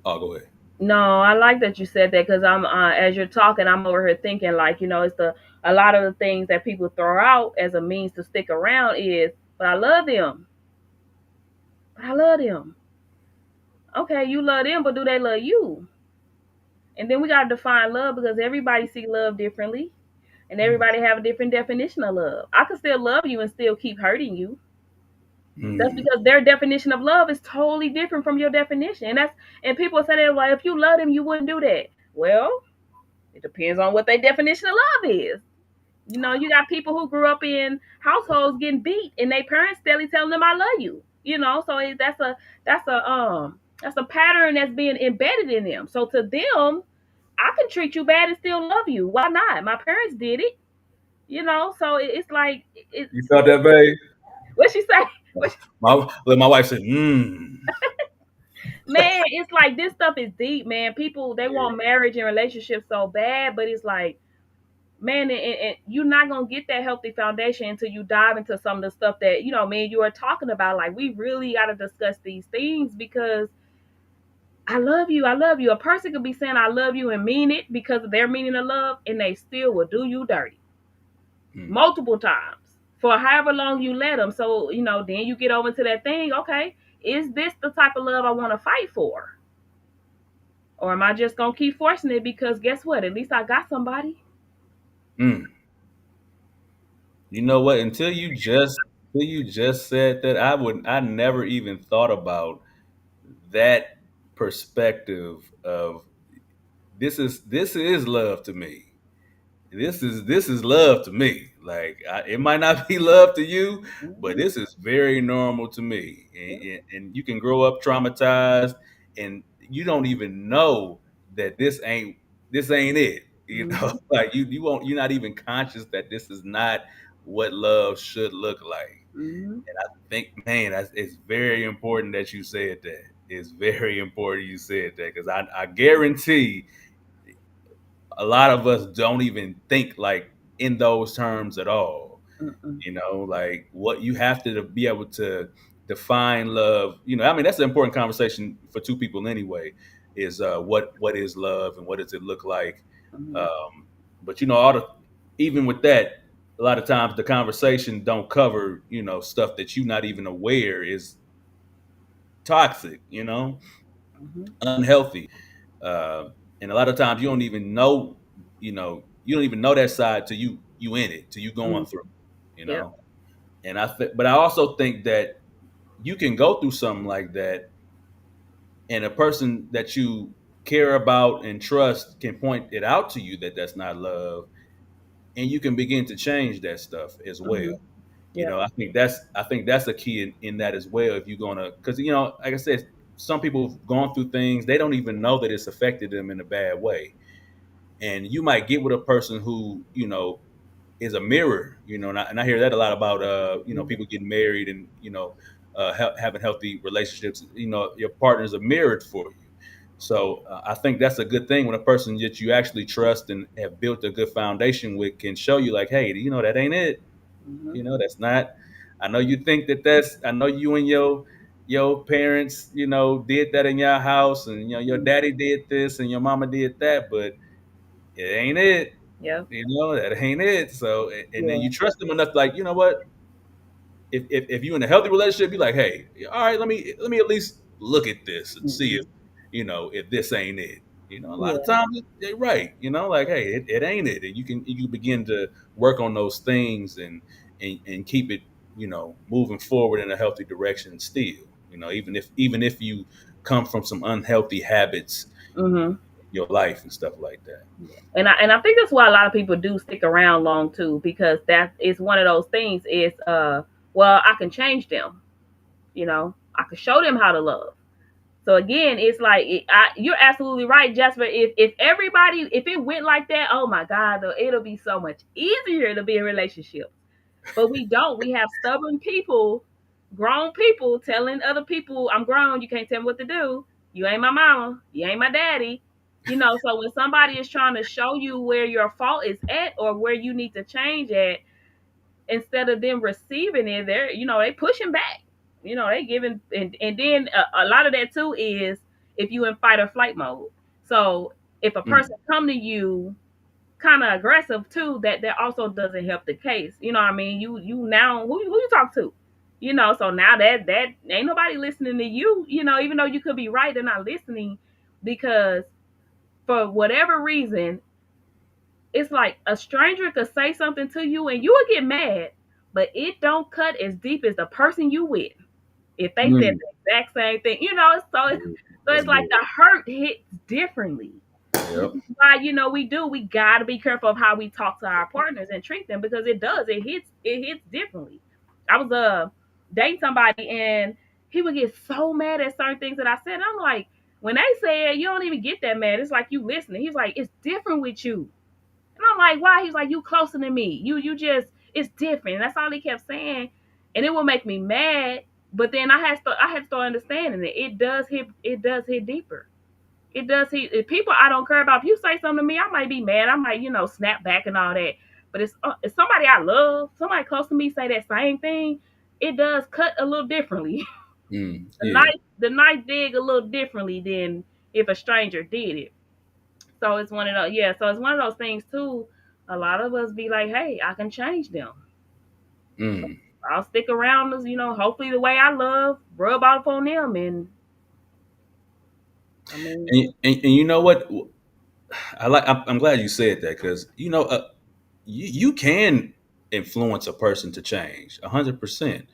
Oh, go ahead. No, I like that you said that because I'm as you're talking, I'm over here thinking like it's the a lot of the things that people throw out as a means to stick around is, but I love them, but I love them. Okay, you love them, but do they love you? And then we gotta define love because everybody see love differently, and everybody have a different definition of love. I can still love you and still keep hurting you. That's Mm, because their definition of love is totally different from your definition, and people say that like if you love them, you wouldn't do that. Well, it depends on what their definition of love is. You got people who grew up in households getting beat, and their parents steadily telling them "I love you." So that's a pattern that's being embedded in them. So to them, I can treat you bad and still love you. Why not? My parents did it. So it's like it's you felt that, babe? what she say. What My wife said, "Hmm." Man, it's like this stuff is deep, man. People they Yeah. want marriage and relationships so bad, but it's like man, and you're not gonna get that healthy foundation until you dive into some of the stuff that me and you are talking about. Like we really got to discuss these things because I love you, I love you. A person could be saying I love you and mean it because of their meaning of love, and they still will do you dirty Mm, multiple times for however long you let them. So then you get over to that thing. Okay, is this the type of love I want to fight for, or am I just gonna keep forcing it because guess what? At least I got somebody. mm. You know what? Until you just said that, I never even thought about that perspective of this is love to me. This is love to me. Like it might not be love to you, but Hmm. this is very normal to me. Yep. And you can grow up traumatized, and you don't even know that this ain't it. You know, Hmm. like you won't. You're not even conscious that this is not what love should look like. Hmm. And I think, man, it's very important that you said that. It's very important you said that because I guarantee a lot of us don't even think like in those terms at all. Mm-mm. You know, like what you have to be able to define love. You know, I mean that's an important conversation for two people anyway. Is what is love and what does it look like? Hmm. But even with that, a lot of times the conversation don't cover stuff that you're not even aware is toxic. Hmm. Unhealthy. Uh, and a lot of times you don't even know that side till you in it, till you Hmm. going through, you Yep. know. But I also think that you can go through something like that, and a person that you care about and trust can point it out to you that that's not love, and you can begin to change that stuff as well. Hmm. Yep. I think that's a key in that as well. If you're gonna, because like I said, some people have gone through things they don't even know that it's affected them in a bad way, and you might get with a person who is a mirror, and I hear that a lot about Hmm. people getting married and having healthy relationships. Your partner's a mirror for you. So I think that's a good thing when a person that you actually trust and have built a good foundation with can show you like, hey, that ain't it. Hmm. That's not. I know you think that that's. I know you and your parents, did that in your house, and your Hmm. daddy did this and your mama did that, but it ain't it. Yep. That ain't it. So, and then Yeah. you trust them enough, like, you know what? If you in a healthy relationship, you're like, hey, all right, let me at least look at this and see Hmm. if this ain't it. A lot of Yeah. times they're right. Like, hey, it ain't it, and you can begin to work on those things and keep it moving forward in a healthy direction still. Even if you come from some unhealthy habits Hmm. in your life and stuff like that. And I think that's why a lot of people do stick around long too, because that is one of those things. Is well, I can change them. I can show them how to love. So again, it's like you're absolutely right, Jasper. If everybody, if it went like that, oh my God, it'll be so much easier to be in relationships. But we don't. We have stubborn people, grown people telling other people, "I'm grown. You can't tell me what to do." You ain't my mama. You ain't my daddy. So when somebody is trying to show you where your fault is at or where you need to change at, instead of them receiving it, they pushing back. They giving, and then a lot of that too is if you in fight or flight mode. So if a Mm, person come to you kind of aggressive too, that also doesn't help the case. You know what I mean? You now who you talk to? So now that ain't nobody listening to you. Even though you could be right, they're not listening because for whatever reason, it's like a stranger could say something to you and you will get mad, but it don't cut as deep as the person you with. If they said mm. the exact same thing, so That's it's like good. the hurt hits differently. Which Yep. is why we gotta be careful of how we talk to our partners and treat them because it hits differently. I was dating somebody and he would get so mad at certain things that I said. I'm like, when they say it, you don't even get that mad. It's like you listening. He's like, it's different with you. And I'm like, why? He's like, you closer than me. You just it's different. And that's all he kept saying. And it would make me mad. But then I had to start understanding it. It does hit deeper. It does hit if people I don't care about. If you say something to me, I might be mad. I might, snap back and all that. But it's somebody I love, somebody close to me say that same thing, it does cut a little differently. Mm, the yeah. knife the knife dig a little differently than if a stranger did it. So it's one of those, yeah. So it's one of those things too. A lot of us be like, hey, I can change them. So Mm. I'll stick around as, hopefully the way I love, rub off on them. And I mean, And you know what? I'm glad you said that because you can influence a person to change 100%.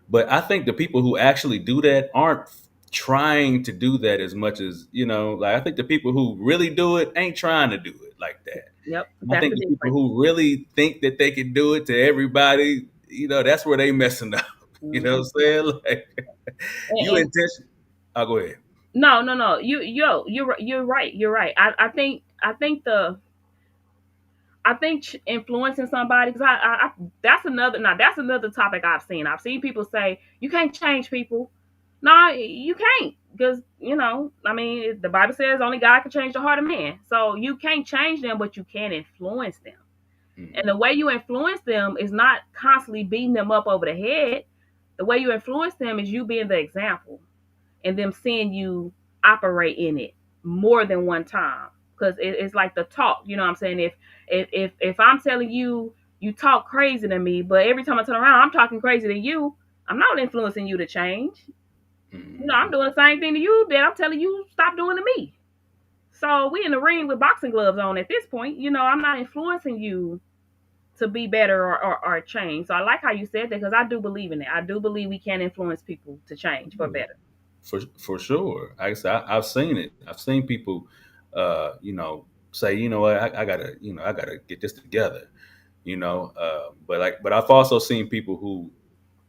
But I think the people who actually do that aren't trying to do that as much as like I think the people who really do it ain't trying to do it like that. yep, And I that's think the the people difference. who really think that they can do it to everybody, that's where they messing up. You know Hmm. what I'm saying? Like you And intention. I'll go ahead. no, no, no. You're right. You're right. I think influencing somebody because that's another topic I've seen. I've seen people say you can't change people. No, you can't because I mean the Bible says only God can change the heart of man. So you can't change them, but you can influence them. And Mm, the way you influence them is not constantly beating them up over the head. The way you influence them is you being the example and them seeing you operate in it more than one time because it's like the talk, you know what I'm saying? If I'm telling you you talk crazy to me, but every time I turn around I'm talking crazy to you, I'm not influencing you to change. I'm mm, doing the same thing to you that I'm telling you stop doing to me. So we in the ring with boxing gloves on at this point. I'm not influencing you to be better or change. So I like how you said that because I do believe in it. I do believe we can influence people to change for mm. better. For sure. Like I said, I've seen it. I've seen people, say, what, I gotta get this together. But I've also seen people who,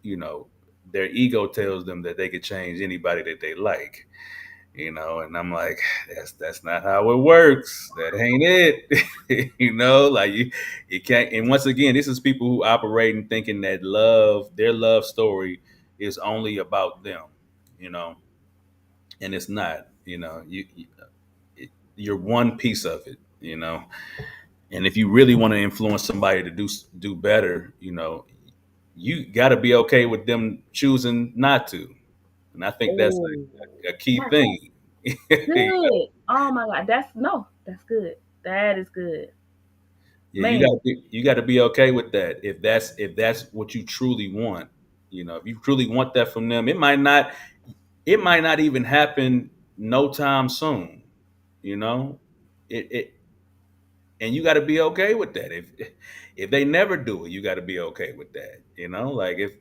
you know, their ego tells them that they could change anybody that they like. And I'm like, that's not how it works. That ain't it. Like you can't. And once again, this is people who operate and thinking that their love story is only about them. You know, and it's not. You're one piece of it. And if you really want to influence somebody to do better, you got to be okay with them choosing not to. And I think that's Oh, a key that's thing. good. Oh my God, that's good. That is good, Yeah, man. you got to be okay with that. If that's what you truly want, if you truly want that from them, it might not even happen no time soon. You know, it and you got to be okay with that. If they never do it, you got to be okay with that. Like if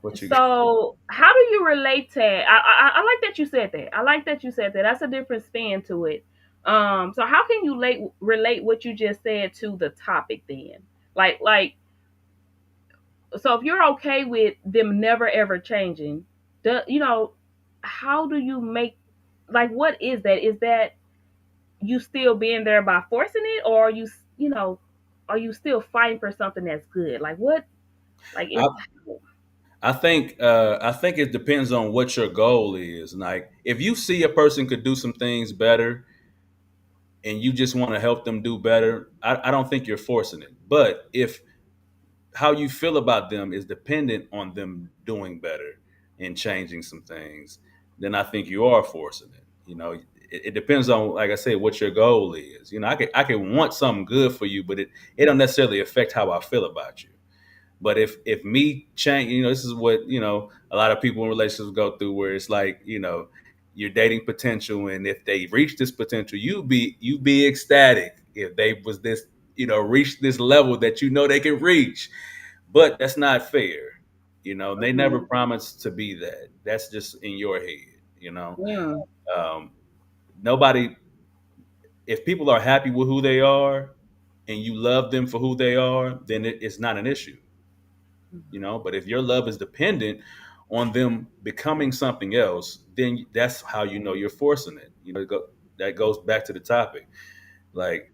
what you So, how do you relate to? I like that you said that. I like that you said that. That's a different spin to it. So how can you relate what you just said to the topic then? Like, so if you're okay with them never ever changing, the how do you make what is that? Is that you still being there by forcing it, or you know, are you still fighting for something that's good? Like what? Like I, it's I think it depends on what your goal is. Like if you see a person could do some things better and you just want to help them do better, I don't think you're forcing it. But if how you feel about them is dependent on them doing better and changing some things, then I think you are forcing it. It depends on, like I said, what your goal is. I could want something good for you, but it don't necessarily affect how I feel about you. But if me change, this is what a lot of people in relationships go through, where it's like you're dating potential, and if they reach this potential, you be ecstatic if they was this reach this level that they can reach, but that's not fair. They never Mhm. promised to be that. That's just in your head. Mm. Um, Nobody. If people are happy with who they are, and you love them for who they are, then it's not an issue. But if your love is dependent on them becoming something else, then that's how you're forcing it. That goes back to the topic. Like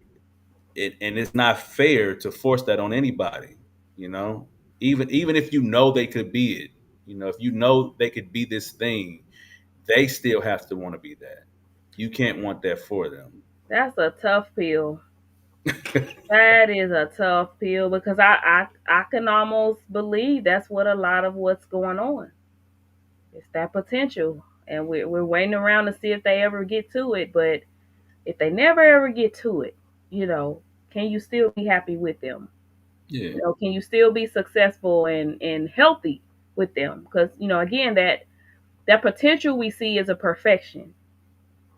and it's not fair to force that on anybody. You know, even if they could be it. If they could be this thing, they still have to want to be that. You can't want that for them. That's a tough pill. That is a tough pill because I can almost believe that's what a lot of what's going on. It's that potential, and we're waiting around to see if they ever get to it. But if they never ever get to it, you know, can you still be happy with them? Yeah, Can you still be successful and healthy with them? Because again, that potential we see is a perfection.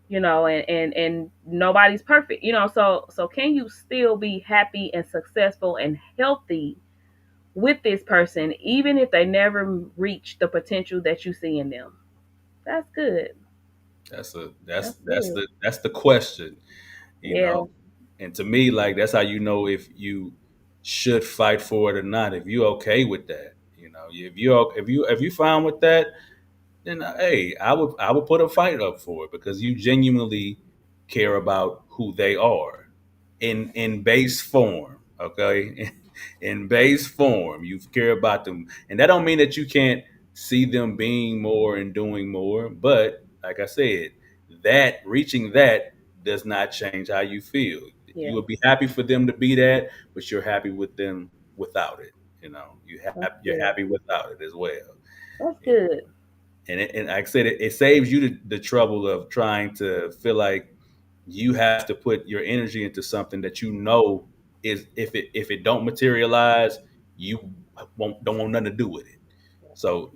And nobody's perfect. So can you still be happy and successful and healthy with this person, even if they never reach the potential that you see in them? That's good. that's a that's That's that's good. the question. you Yeah. know and to me, like, that's how you know if you should fight for it or not. If you're okay with that, if you fine with that, then hey, I would put a fight up for it, because you genuinely care about who they are in base form. Okay, in base form, you care about them, and that don't mean that you can't see them being more and doing more. But like I said, that reaching that does not change how you feel. You Yeah. would be happy for them to be that, but you're happy with them without it. That's You're good. happy without it as well. That's good. And like I said, it saves you the trouble of trying to feel like you have to put your energy into something that is, if it don't materialize, you don't want nothing to do with it. So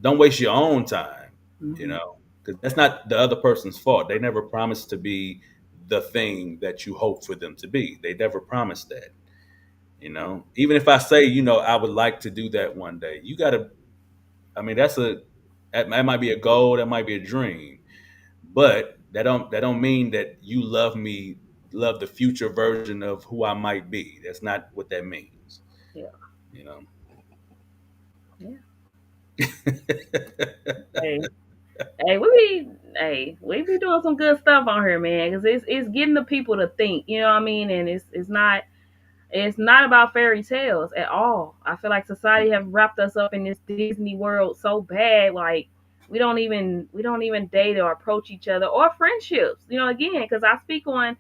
don't waste your own time. you Hmm. know because that's not the other person's fault. They never promised to be the thing that you hope for them to be. They never promised that. Even if I say, I would like to do that one day, you got to. I mean, that might be a goal, that might be a dream, but that don't mean that you love the future version of who I might be. That's not what that means. Yeah. You know. Yeah. Hey. Hey, we be doing some good stuff on here, man. Cause it's getting the people to think. You know what I mean? And it's not about fairy tales at all. I feel like society have wrapped us up in this Disney world so bad, like we don't even date or approach each other or friendships. Again, because I speak on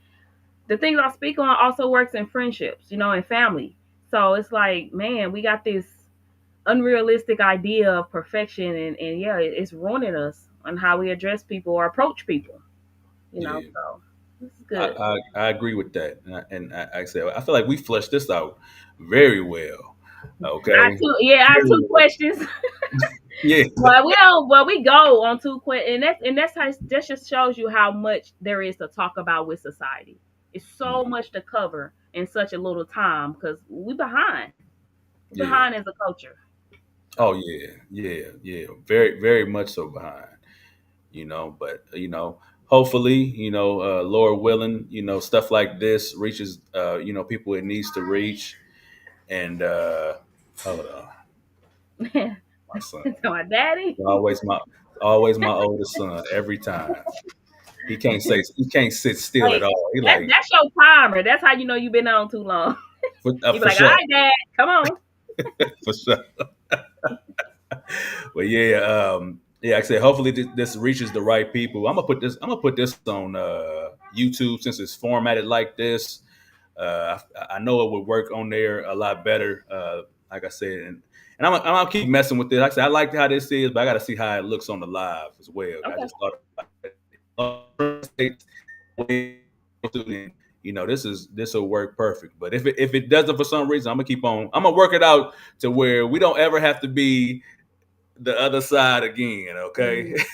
the things I speak on also works in friendships, and family. So it's like, man, we got this unrealistic idea of perfection, and yeah, it's ruining us on how we address people or approach people. Yeah, So this is I, good. I agree with that, and I say I feel like we fleshed this out very well. Okay. Our Very two well. questions. Yeah. Well, we don't. Well, we go on two questions, and that's how that just shows you how much there is to talk about with society. It's so Mhm. much to cover in such a little time because we behind. We're Yeah. behind as a culture. Oh So yeah, yeah, yeah. Very, very much so behind. But hopefully, Lord willing, stuff like this reaches, people it needs to reach. And hold on, my son, so my daddy. always my oldest son. Every time he can't sit still at Like all. He that like that's your timer. That's how you know you've been on too long. You be for like, all sure, right, dad, come on. for sure. But yeah, yeah. Like I said, hopefully this reaches the right people. I'm gonna put this on YouTube since it's formatted like this. I know it would work on there a lot better. Like I said, and I'm gonna keep messing with it. Like I said, I like how this is, but I got to see how it looks on the live as well. I Okay. just thought, this will work perfect. But if it doesn't for some reason, I'm gonna keep on. I'm gonna work it out to where we don't ever have to be the other side again. Okay. Mm.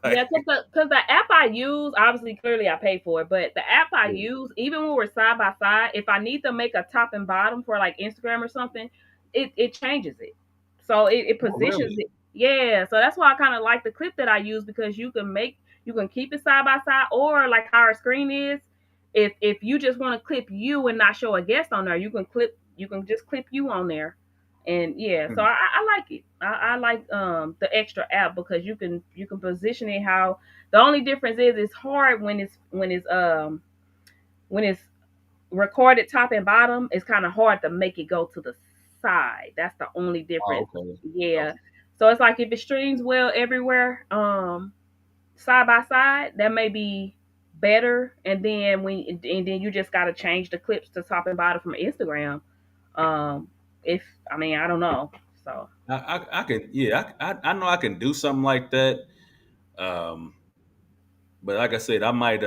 Yeah, Like, cause the app I use, obviously, clearly I pay for it, but the app I yeah. use, even when we're side by side, if I need to make a top and bottom for like Instagram or something, it changes it. So it Oh, positions really? it. Yeah, so that's why I kind of like the clip that I use because you can keep it side by side, or like how our screen is. If you just want to clip you and not show a guest on there, you can just clip you on there. And yeah, so Hmm. I like it. I like the extra app because you can position it how. The only difference is it's hard when it's recorded top and bottom. It's kind of hard to make it go to the side. That's the only Oh, difference. okay. Yeah. Okay. So it's like if it streams well everywhere, side by side, that may be better. And then you just got to change the clips to top and bottom from Instagram. Um, if I mean I don't know. So I can, yeah, I know I can do something like that. Um, but like I said, I might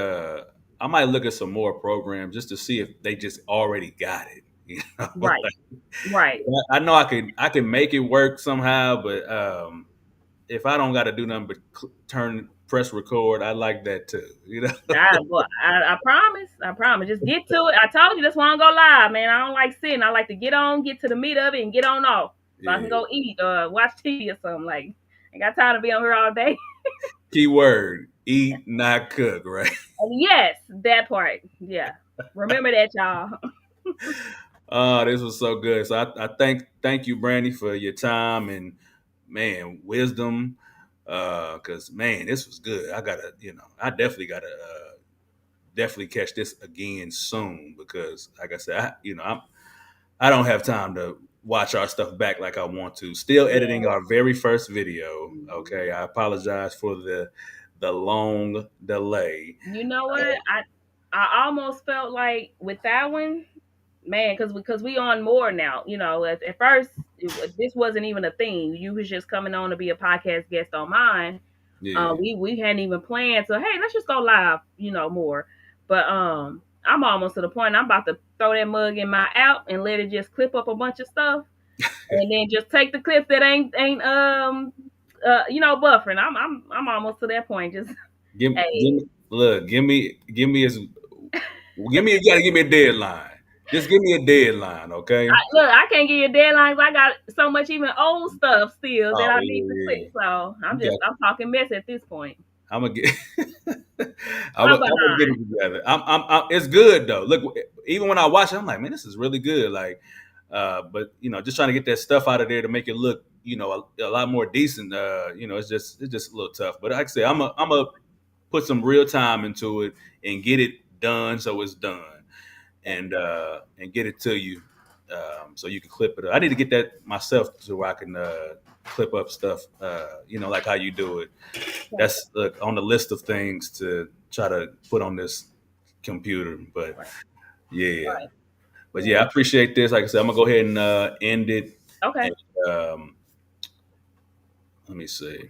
look at some more programs just to see if they just already got it. You know, right, right. I know I can make it work somehow, but if I don't got to do nothing but press record, I like that too. You know. I promise. I promise. Just get to it. I told you that's why I don't go live, man. I don't like sitting. I like to get on, get to the meat of it, and get on off, so I can Yeah. go eat or watch TV or something. Like, I got time to be on here all day. Keyword: eat, not cook. Right. And yes, that part. Yeah, remember that, y'all. Oh, this was so good. So I thank you, Brandy, for your time and man wisdom. Cause man, this was good. I definitely gotta definitely catch this again soon because, like I said, I don't have time to watch our stuff back like I want to. Still editing Yeah. our very first video. Mhm. Okay, I apologize for the long delay. You know what? I almost felt like with that one, man, because we on more now. You know, at first this wasn't even a thing. You was just coming on to be a podcast guest on mine. Yeah. We hadn't even planned to, hey, let's just go live. More. But I'm almost to the point. I'm about to throw that mug in my app and let it just clip up a bunch of stuff, and then just take the clips that ain't buffering. I'm almost to that point. Just hey. Look, you gotta give me a deadline. Just give me a deadline, okay? Look, I can't give you deadlines. I got so much even old stuff still that Oh I need to yeah, clip. yeah. So You got. I'm talking mess at this point. I'm gonna get. I'm I'm gonna get behind. it together. It's good though. Look, even when I watch it, I'm like, man, this is really good. Like, but just trying to get that stuff out of there to make it look, a lot more decent. It's just a little tough. But like I say, I'm a put some real time into it and get it done so it's done and get it to you so you can clip it up. I need to get that myself to where I can clip up stuff, like how you do it. Okay. That's on the list of things to try to put on this computer. But Right. yeah, Right. but Yeah. yeah, I appreciate this. Like I said, I'm gonna go ahead and end it. Okay. And let me see.